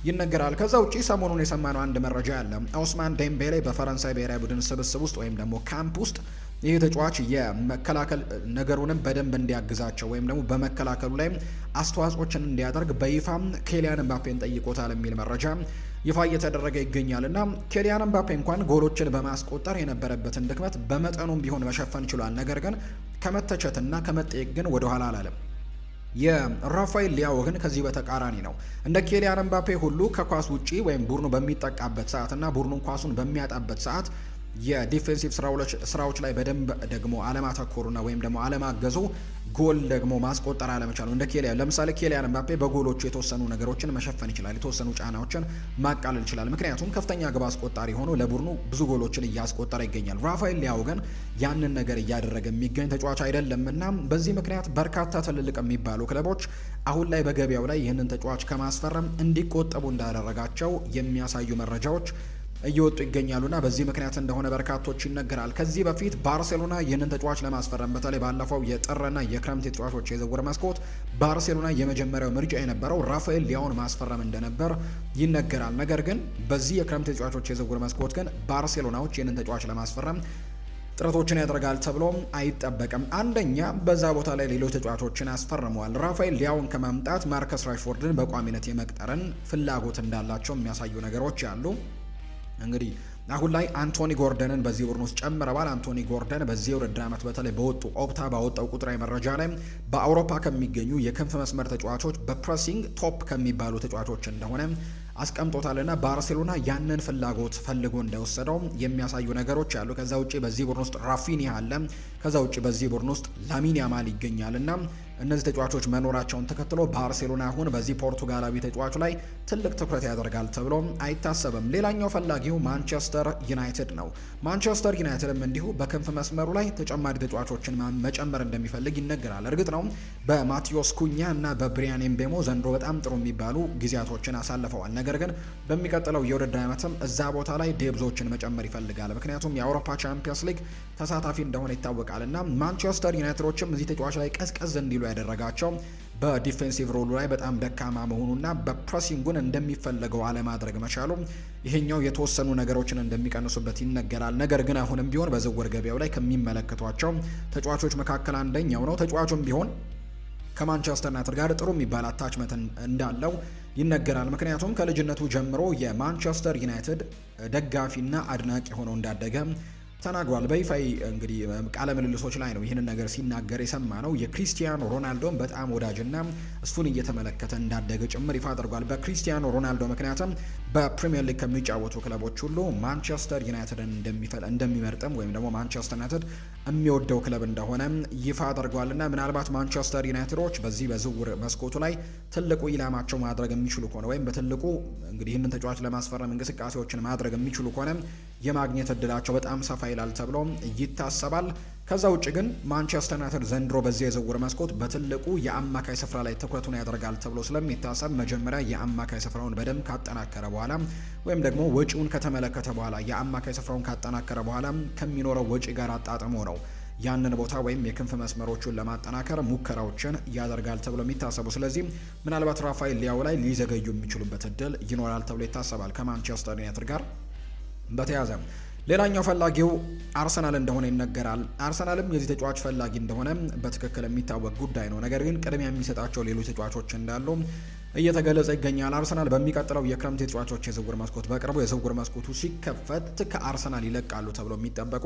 ይነገራል። ከዛ ውጭ ሰሞኑን የሰማነው አንድ መረጃ ያለ ኦስማን ዴምቤሌ በፈረንሳይ ብሔራዊ ቡድን ስብስብ ውስጥ ወይም ደግሞ ካምፕ ውስጥ ይህ ተጫዋች የመከላከል ነገሩንም በደንብ እንዲያግዛቸው ወይም ደግሞ በመከላከሉ ላይ አስተዋጽኦችን እንዲያደርግ በይፋ ኬሊያን ምባፔን ጠይቆታል የሚል መረጃ ይፋ እየተደረገ ይገኛል። እና ኬሊያን ምባፔ እንኳን ጎሎችን በማስቆጠር የነበረበትን ድክመት በመጠኑም ቢሆን መሸፈን ችሏል። ነገር ግን ከመተቸትና ከመጠየቅ ግን ወደኋላ አላለም። የራፋኤል ሊያው ግን ከዚህ በተቃራኒ ነው። እንደ ኬሊያን ምባፔ ሁሉ ከኳስ ውጪ ወይም ቡድኑ በሚጠቃበት ሰዓት እና ቡድኑን ኳሱን በሚያጣበት ሰዓት የዲፌንሲቭ ስራዎች ላይ በደንብ ደግሞ አለማተኮሩና ወይም ደግሞ አለማገዙ ጎል ደግሞ ማስቆጠር አለመቻሉ እንደ ኬሊያን ለምሳሌ ኬሊያን ምባፔ በጎሎቹ የተወሰኑ ነገሮችን መሸፈን ይችላል፣ የተወሰኑ ጫናዎችን ማቃለል ይችላል። ምክንያቱም ከፍተኛ ግብ አስቆጣሪ ሆኖ ለቡድኑ ብዙ ጎሎችን እያስቆጠረ ይገኛል። ራፋኤል ሊያው ግን ያንን ነገር እያደረገ የሚገኝ ተጫዋች አይደለምና በዚህ ምክንያት በርካታ ትልልቅ የሚባሉ ክለቦች አሁን ላይ በገበያው ላይ ይህንን ተጫዋች ከማስፈረም እንዲቆጠቡ እንዳደረጋቸው የሚያሳዩ መረጃዎች እየወጡ ይገኛሉና በዚህ ምክንያት እንደሆነ በርካቶች ይነገራል። ከዚህ በፊት ባርሴሎና ይህንን ተጫዋች ለማስፈረም በተለይ ባለፈው የጥርና የክረምት ተጫዋቾች የዝውውር መስኮት ባርሴሎና የመጀመሪያው ምርጫ የነበረው ራፋኤል ሊያውን ማስፈረም እንደነበር ይነገራል። ነገር ግን በዚህ የክረምት ተጫዋቾች የዝውውር መስኮት ግን ባርሴሎናዎች ይህንን ተጫዋች ለማስፈረም ጥረቶችን ያደርጋል ተብሎም አይጠበቅም። አንደኛ በዛ ቦታ ላይ ሌሎች ተጫዋቾችን አስፈርመዋል። ራፋኤል ሊያውን ከማምጣት ማርከስ ራሽፎርድን በቋሚነት የመቅጠርን ፍላጎት እንዳላቸው የሚያሳዩ ነገሮች አሉ። እንግዲህ አሁን ላይ አንቶኒ ጎርደንን በዚህ ቡድን ውስጥ ጨምረዋል። አንቶኒ ጎርደን በዚህ የውድድር ዓመት በተለይ ኦፕታ ባወጣው ቁጥራዊ መረጃ ላይ በአውሮፓ ከሚገኙ የክንፍ መስመር ተጫዋቾች በፕሬሲንግ ቶፕ ከሚባሉ ተጫዋቾች እንደሆነ አስቀምጦታልና ባርሴሎና ያንን ፍላጎት ፈልጎ እንደወሰደው የሚያሳዩ ነገሮች አሉ። ከዛ ውጪ በዚህ ቡድን ውስጥ ራፊኒያ አለ። ከዛ ውጪ በዚህ ቡድን ውስጥ ላሚን ያማል ይገኛልና እነዚህ ተጫዋቾች መኖራቸውን ተከትሎ ባርሴሎና አሁን በዚህ ፖርቱጋላዊ ተጫዋች ላይ ትልቅ ትኩረት ያደርጋል ተብሎ አይታሰብም። ሌላኛው ፈላጊው ማንቸስተር ዩናይትድ ነው። ማንቸስተር ዩናይትድም እንዲሁ በክንፍ መስመሩ ላይ ተጨማሪ ተጫዋቾችን መጨመር እንደሚፈልግ ይነገራል። እርግጥ ነው በማቴዎስ ኩኛ እና በብሪያን ኤምቤሞ ዘንድሮ በጣም ጥሩ የሚባሉ ጊዜያቶችን አሳልፈዋል። ነገር ግን በሚቀጥለው የውድድር ዓመትም እዛ ቦታ ላይ ዴብዞችን መጨመር ይፈልጋል። ምክንያቱም የአውሮፓ ቻምፒየንስ ሊግ ተሳታፊ እንደሆነ ይታወቃል እና ማንቸስተር ዩናይትዶችም እዚህ ተጫዋች ላይ ቀዝቀዝ እንዲሉ ያደረጋቸው በዲፌንሲቭ ሮሉ ላይ በጣም ደካማ መሆኑና በፕሬሲንጉን እንደሚፈለገው አለማድረግ መቻሉ ይሄኛው የተወሰኑ ነገሮችን እንደሚቀንሱበት ይነገራል። ነገር ግን አሁንም ቢሆን በዝውውር ገበያው ላይ ከሚመለከቷቸው ተጫዋቾች መካከል አንደኛው ነው። ተጫዋቹም ቢሆን ከማንቸስተር ዩናይትድ ጋር ጥሩ የሚባል አታችመንት እንዳለው ይነገራል። ምክንያቱም ከልጅነቱ ጀምሮ የማንቸስተር ዩናይትድ ደጋፊና አድናቂ ሆኖ እንዳደገ ተናግሯል። በይፋ እንግዲህ ቃለ ምልልሶች ላይ ነው ይህንን ነገር ሲናገር የሰማ ነው። የክሪስቲያኖ ሮናልዶን በጣም ወዳጅና እሱን እየተመለከተ እንዳደገ ጭምር ይፋ አድርጓል። በክሪስቲያኖ ሮናልዶ ምክንያትም በፕሪሚየር ሊግ ከሚጫወቱ ክለቦች ሁሉ ማንቸስተር ዩናይትድን እንደሚመርጥም ወይም ደግሞ ማንቸስተር ዩናይትድ የሚወደው ክለብ እንደሆነ ይፋ አድርጓልና ምናልባት ማንቸስተር ዩናይትዶች በዚህ በዝውውር መስኮቱ ላይ ትልቁ ኢላማቸው ማድረግ የሚችሉ ከሆነ ወይም በትልቁ እንግዲህ ይህንን ተጫዋች ለማስፈረም እንቅስቃሴዎችን ማድረግ የሚችሉ ከሆነ የማግኘት እድላቸው በጣም ሰፋ ይላል ተብሎ ይታሰባል። ከዛ ውጭ ግን ማንቸስተር ዩናይትድ ዘንድሮ በዚህ የዝውውር መስኮት በትልቁ የአማካይ ስፍራ ላይ ትኩረቱን ያደርጋል ተብሎ ስለሚታሰብ መጀመሪያ የአማካይ ስፍራውን በደንብ ካጠናከረ በኋላ ወይም ደግሞ ወጪውን ከተመለከተ በኋላ የአማካይ ስፍራውን ካጠናከረ በኋላ ከሚኖረው ወጪ ጋር አጣጥሞ ነው ያንን ቦታ ወይም የክንፍ መስመሮቹን ለማጠናከር ሙከራዎችን ያደርጋል ተብሎ የሚታሰቡ። ስለዚህ ምናልባት ራፋኤል ሊያው ላይ ሊዘገዩ የሚችሉበት እድል ይኖራል ተብሎ ይታሰባል ከማንቸስተር ዩናይትድ ጋር በተያያዘ። ሌላኛው ፈላጊው አርሰናል እንደሆነ ይነገራል። አርሰናልም የዚህ ተጫዋች ፈላጊ እንደሆነ በትክክል የሚታወቅ ጉዳይ ነው። ነገር ግን ቅድሚያ የሚሰጣቸው ሌሎች ተጫዋቾች እንዳሉ እየተገለጸ ይገኛል። አርሰናል በሚቀጥለው የክረምት የተጫዋቾች የዝውውር መስኮት በቅርቡ የዝውውር መስኮቱ ሲከፈት ከአርሰናል ይለቃሉ ተብሎ የሚጠበቁ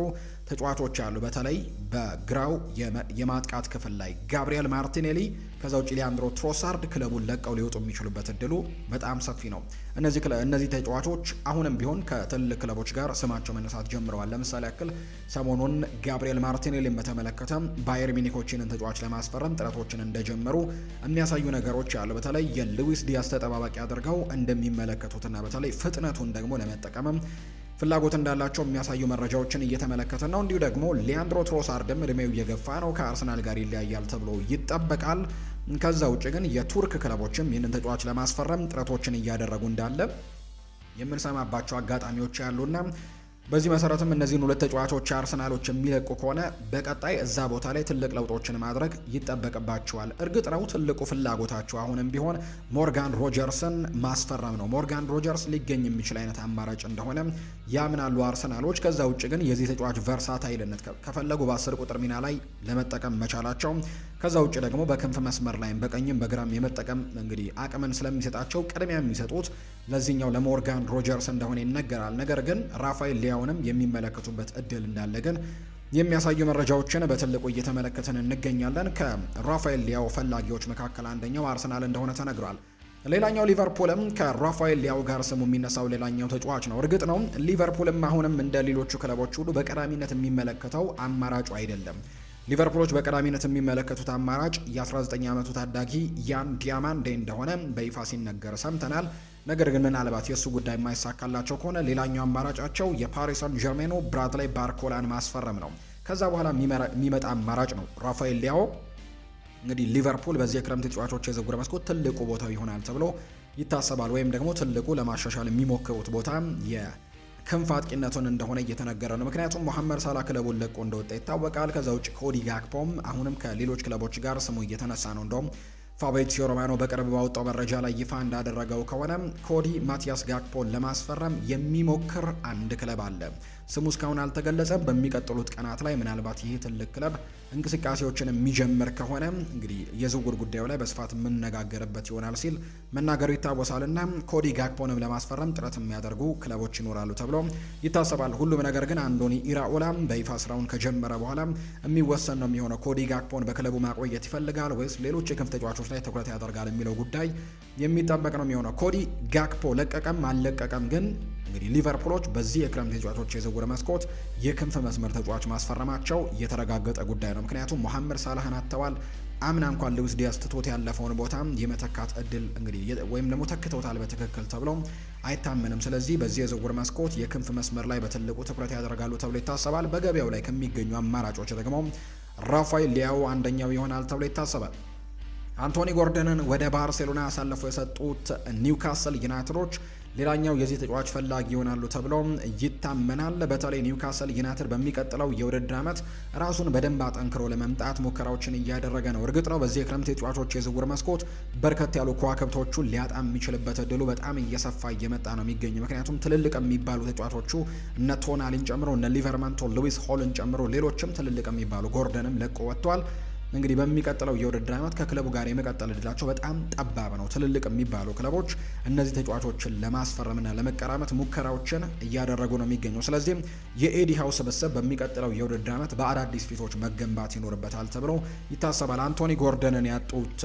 ተጫዋቾች አሉ። በተለይ በግራው የማጥቃት ክፍል ላይ ጋብሪኤል ማርቲኔሊ፣ ከዛ ውጭ ሊያንድሮ ትሮሳርድ ክለቡን ለቀው ሊወጡ የሚችሉበት እድሉ በጣም ሰፊ ነው። እነዚህ ተጫዋቾች አሁንም ቢሆን ከትልቅ ክለቦች ጋር ስማቸው መነሳት ጀምረዋል። ለምሳሌ ያክል ሰሞኑን ጋብሪኤል ማርቲኔሊን በተመለከተ ባየር ሚኒኮችን ተጫዋች ለማስፈረም ጥረቶችን እንደጀመሩ የሚያሳዩ ነገሮች አሉ። በተለይ ሉዊስ ዲያስ ተጠባባቂ አድርገው እንደሚመለከቱትና በተለይ ፍጥነቱን ደግሞ ለመጠቀምም ፍላጎት እንዳላቸው የሚያሳዩ መረጃዎችን እየተመለከተ ነው። እንዲሁ ደግሞ ሊያንድሮ ትሮሳርድም እድሜው እየገፋ ነው፣ ከአርሰናል ጋር ይለያያል ተብሎ ይጠበቃል። ከዛ ውጭ ግን የቱርክ ክለቦችም ይህንን ተጫዋች ለማስፈረም ጥረቶችን እያደረጉ እንዳለ የምንሰማባቸው አጋጣሚዎች ያሉና በዚህ መሰረትም እነዚህን ሁለት ተጫዋቾች አርሰናሎች የሚለቁ ከሆነ በቀጣይ እዛ ቦታ ላይ ትልቅ ለውጦችን ማድረግ ይጠበቅባቸዋል። እርግጥ ነው ትልቁ ፍላጎታቸው አሁንም ቢሆን ሞርጋን ሮጀርስን ማስፈረም ነው። ሞርጋን ሮጀርስ ሊገኝ የሚችል አይነት አማራጭ እንደሆነ ያምናሉ አርሰናሎች። ከዛ ውጭ ግን የዚህ ተጫዋች ቨርሳታይልነት ከፈለጉ በ10 ቁጥር ሚና ላይ ለመጠቀም መቻላቸው፣ ከዛ ውጭ ደግሞ በክንፍ መስመር ላይም በቀኝም በግራም የመጠቀም እንግዲህ አቅምን ስለሚሰጣቸው ቅድሚያ የሚሰጡት ለዚህኛው ለሞርጋን ሮጀርስ እንደሆነ ይነገራል። ነገር ግን ራፋኤል ሊያውንም የሚመለከቱበት እድል እንዳለ ግን የሚያሳዩ መረጃዎችን በትልቁ እየተመለከትን እንገኛለን። ከራፋኤል ሊያው ፈላጊዎች መካከል አንደኛው አርሰናል እንደሆነ ተነግሯል። ሌላኛው ሊቨርፑልም ከራፋኤል ሊያው ጋር ስሙ የሚነሳው ሌላኛው ተጫዋች ነው። እርግጥ ነው ሊቨርፑልም አሁንም እንደ ሌሎቹ ክለቦች ሁሉ በቀዳሚነት የሚመለከተው አማራጩ አይደለም። ሊቨርፑሎች በቀዳሚነት የሚመለከቱት አማራጭ የ19 ዓመቱ ታዳጊ ያን ዲያማንዴ እንደሆነ በይፋ ሲነገር ሰምተናል። ነገር ግን ምናልባት የእሱ ጉዳይ የማይሳካላቸው ከሆነ ሌላኛው አማራጫቸው የፓሪስ ሰን ዠርሜኑ ብራድላይ ባርኮላን ማስፈረም ነው። ከዛ በኋላ የሚመጣ አማራጭ ነው ራፋኤል ሊያው። እንግዲህ ሊቨርፑል በዚህ የክረምት ተጫዋቾች የዝውውር መስኮት ትልቁ ቦታው ይሆናል ተብሎ ይታሰባል። ወይም ደግሞ ትልቁ ለማሻሻል የሚሞክሩት ቦታ የክንፍ አጥቂነቱን እንደሆነ እየተነገረ ነው። ምክንያቱም ሞሐመድ ሳላ ክለቡን ለቆ እንደወጣ ይታወቃል። ከዛ ውጭ ኮዲ ጋክፖም አሁንም ከሌሎች ክለቦች ጋር ስሙ እየተነሳ ነው። እንደውም ፋብሪዚዮ ሮማኖ በቅርብ ባወጣው መረጃ ላይ ይፋ እንዳደረገው ከሆነ ኮዲ ማቲያስ ጋክፖን ለማስፈረም የሚሞክር አንድ ክለብ አለ። ስሙ እስካሁን አልተገለጸም። በሚቀጥሉት ቀናት ላይ ምናልባት ይህ ትልቅ ክለብ እንቅስቃሴዎችን የሚጀምር ከሆነ እንግዲህ የዝውውር ጉዳዩ ላይ በስፋት የምንነጋገርበት ይሆናል ሲል መናገሩ ይታወሳልና ኮዲ ጋክፖንም ለማስፈረም ጥረት የሚያደርጉ ክለቦች ይኖራሉ ተብሎ ይታሰባል። ሁሉም ነገር ግን አንዶኒ ኢራኦላ በይፋ ስራውን ከጀመረ በኋላ የሚወሰን ነው የሚሆነው። ኮዲ ጋክፖን በክለቡ ማቆየት ይፈልጋል ወይስ ሌሎች የክንፍ ተጫዋቾች ላይ ትኩረት ያደርጋል የሚለው ጉዳይ የሚጠበቅ ነው የሚሆነው። ኮዲ ጋክፖ ለቀቀም አልለቀቀም ግን እንግዲህ ሊቨርፑሎች በዚህ የክረምት ተጫዋቾች የዝውውር መስኮት የክንፍ መስመር ተጫዋች ማስፈረማቸው የተረጋገጠ ጉዳይ ነው። ምክንያቱም መሐመድ ሳላህን አጥተዋል። አምና እንኳን ሉዊስ ዲያዝ ትቶት ያለፈውን ቦታ የመተካት እድል እንግዲህ ወይም ደግሞ ተክተውታል በትክክል ተብሎ አይታመንም። ስለዚህ በዚህ የዝውውር መስኮት የክንፍ መስመር ላይ በትልቁ ትኩረት ያደርጋሉ ተብሎ ይታሰባል። በገበያው ላይ ከሚገኙ አማራጮች ደግሞ ራፋኤል ሊያው አንደኛው ይሆናል ተብሎ ይታሰባል። አንቶኒ ጎርደንን ወደ ባርሴሎና አሳልፈው የሰጡት ኒውካስል ዩናይትዶች ሌላኛው የዚህ ተጫዋች ፈላጊ ይሆናሉ ተብሎ ይታመናል። በተለይ ኒውካስል ዩናይትድ በሚቀጥለው የውድድር ዓመት ራሱን በደንብ አጠንክሮ ለመምጣት ሙከራዎችን እያደረገ ነው። እርግጥ ነው በዚህ የክረምት የተጫዋቾች የዝውውር መስኮት በርከት ያሉ ከዋክብቶቹን ሊያጣ የሚችልበት እድሉ በጣም እየሰፋ እየመጣ ነው የሚገኙ። ምክንያቱም ትልልቅ የሚባሉ ተጫዋቾቹ እነ ቶናሊን ጨምሮ እነ ሊቨርማንቶ፣ ሉዊስ ሆልን ጨምሮ ሌሎችም ትልልቅ የሚባሉ ጎርደንም ለቆ ወጥቷል። እንግዲህ በሚቀጥለው የውድድር ዓመት ከክለቡ ጋር የመቀጠል እድላቸው በጣም ጠባብ ነው። ትልልቅ የሚባሉ ክለቦች እነዚህ ተጫዋቾችን ለማስፈረምና ለመቀራመት ሙከራዎችን እያደረጉ ነው የሚገኘው። ስለዚህ የኤዲ ሃው ስብስብ በሚቀጥለው የውድድር ዓመት በአዳዲስ ፊቶች መገንባት ይኖርበታል ተብሎ ይታሰባል። አንቶኒ ጎርደንን ያጡት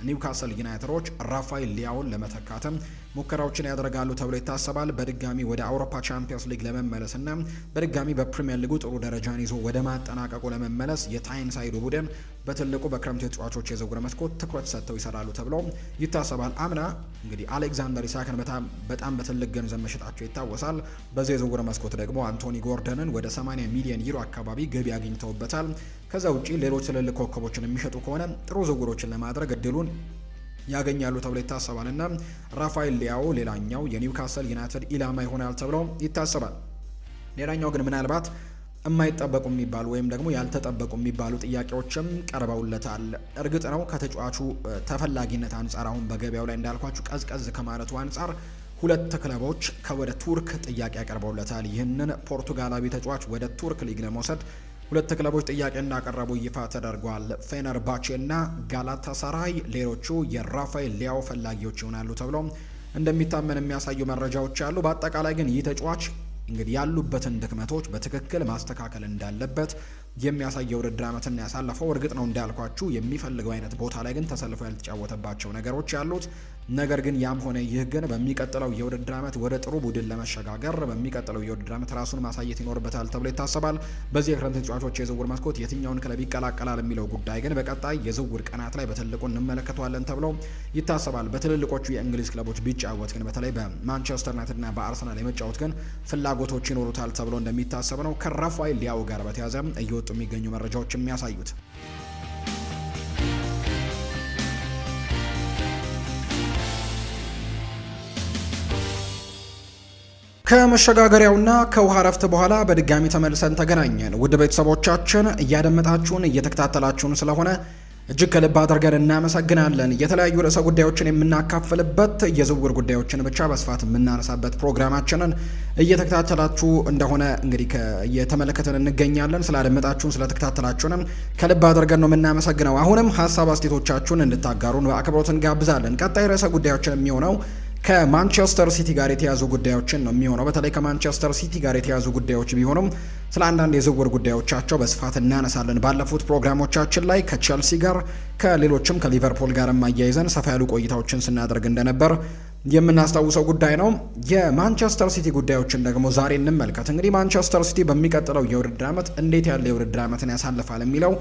ኒውካስል ዩናይትዶች ራፋኤል ሊያውን ለመተካትም ሙከራዎችን ያደርጋሉ ተብሎ ይታሰባል። በድጋሚ ወደ አውሮፓ ቻምፒየንስ ሊግ ለመመለስና በድጋሚ በፕሪሚየር ሊጉ ጥሩ ደረጃን ይዞ ወደ ማጠናቀቁ ለመመለስ የታይንሳይዱ ቡድን በትልቁ በክረምት የተጫዋቾች የዝውውር መስኮት ትኩረት ሰጥተው ይሰራሉ ተብሎ ይታሰባል። አምና እንግዲህ አሌክዛንደር ኢሳክን በጣም በትልቅ ገንዘብ መሸጣቸው ይታወሳል። በዚህ የዝውውር መስኮት ደግሞ አንቶኒ ጎርደንን ወደ 80 ሚሊዮን ዩሮ አካባቢ ገቢ አግኝተውበታል። ከዛ ውጪ ሌሎች ትልልቅ ኮከቦችን የሚሸጡ ከሆነ ጥሩ ዝውውሮችን ለማድረግ እድሉን ያገኛሉ ተብሎ ይታሰባል እና ራፋኤል ሊያው ሌላኛው የኒውካስል ዩናይትድ ኢላማ ይሆናል ተብሎ ይታሰባል። ሌላኛው ግን ምናልባት የማይጠበቁ የሚባሉ ወይም ደግሞ ያልተጠበቁ የሚባሉ ጥያቄዎችም ቀርበውለታል። እርግጥ ነው ከተጫዋቹ ተፈላጊነት አንጻር አሁን በገበያው ላይ እንዳልኳችሁ ቀዝቀዝ ከማለቱ አንጻር ሁለት ክለቦች ከወደ ቱርክ ጥያቄ ያቀርበውለታል። ይህንን ፖርቱጋላዊ ተጫዋች ወደ ቱርክ ሊግ ለመውሰድ ሁለት ክለቦች ጥያቄ እንዳቀረቡ ይፋ ተደርጓል። ፌነርባቼ እና ጋላታሳራይ ሌሎቹ የራፋኤል ሊያው ፈላጊዎች ይሆናሉ ተብሎ እንደሚታመን የሚያሳዩ መረጃዎች አሉ። በአጠቃላይ ግን ይህ ተጫዋች እንግዲህ ያሉበትን ድክመቶች በትክክል ማስተካከል እንዳለበት የሚያሳየው ውድድር ዓመትን ያሳለፈው። እርግጥ ነው እንዳልኳችሁ የሚፈልገው አይነት ቦታ ላይ ግን ተሰልፎ ያልተጫወተባቸው ነገሮች ያሉት። ነገር ግን ያም ሆነ ይህ ግን በሚቀጥለው የውድድር ዓመት ወደ ጥሩ ቡድን ለመሸጋገር በሚቀጥለው የውድድር ዓመት ራሱን ማሳየት ይኖርበታል ተብሎ ይታሰባል። በዚህ የክረምት ተጫዋቾች የዝውውር መስኮት የትኛውን ክለብ ይቀላቀላል የሚለው ጉዳይ ግን በቀጣይ የዝውውር ቀናት ላይ በትልቁ እንመለከተዋለን ተብሎ ይታሰባል። በትልልቆቹ የእንግሊዝ ክለቦች ቢጫወት ግን በተለይ በማንቸስተር ዩናይትድ እና በአርሰናል የመጫወት ግን ፍላጎቶች ይኖሩታል ተብሎ እንደሚታሰብ ነው ከራፋኤል ሊያው ጋር በተያያዘ እየወጡ የሚገኙ መረጃዎች የሚያሳዩት። ከመሸጋገሪያውና ከውሃ ረፍት በኋላ በድጋሚ ተመልሰን ተገናኘን። ውድ ቤተሰቦቻችን እያደመጣችሁን እየተከታተላችሁን ስለሆነ እጅግ ከልብ አድርገን እናመሰግናለን። የተለያዩ ርዕሰ ጉዳዮችን የምናካፍልበት የዝውውር ጉዳዮችን ብቻ በስፋት የምናነሳበት ፕሮግራማችንን እየተከታተላችሁ እንደሆነ እንግዲህ እየተመለከተን እንገኛለን። ስላደመጣችሁን ስለተከታተላችሁንም ከልብ አድርገን ነው የምናመሰግነው። አሁንም ሀሳብ አስተያየቶቻችሁን እንድታጋሩን በአክብሮት እንጋብዛለን። ቀጣይ ርዕሰ ጉዳዮችን የሚሆነው ከማንቸስተር ሲቲ ጋር የተያዙ ጉዳዮችን ነው የሚሆነው። በተለይ ከማንቸስተር ሲቲ ጋር የተያዙ ጉዳዮች ቢሆኑም ስለ አንዳንድ የዝውውር ጉዳዮቻቸው በስፋት እናነሳለን። ባለፉት ፕሮግራሞቻችን ላይ ከቼልሲ ጋር ከሌሎችም ከሊቨርፑል ጋር አያይዘን ሰፋ ያሉ ቆይታዎችን ስናደርግ እንደነበር የምናስታውሰው ጉዳይ ነው። የማንቸስተር ሲቲ ጉዳዮችን ደግሞ ዛሬ እንመልከት። እንግዲህ ማንቸስተር ሲቲ በሚቀጥለው የውድድር ዓመት እንዴት ያለ የውድድር ዓመትን ያሳልፋል የሚለው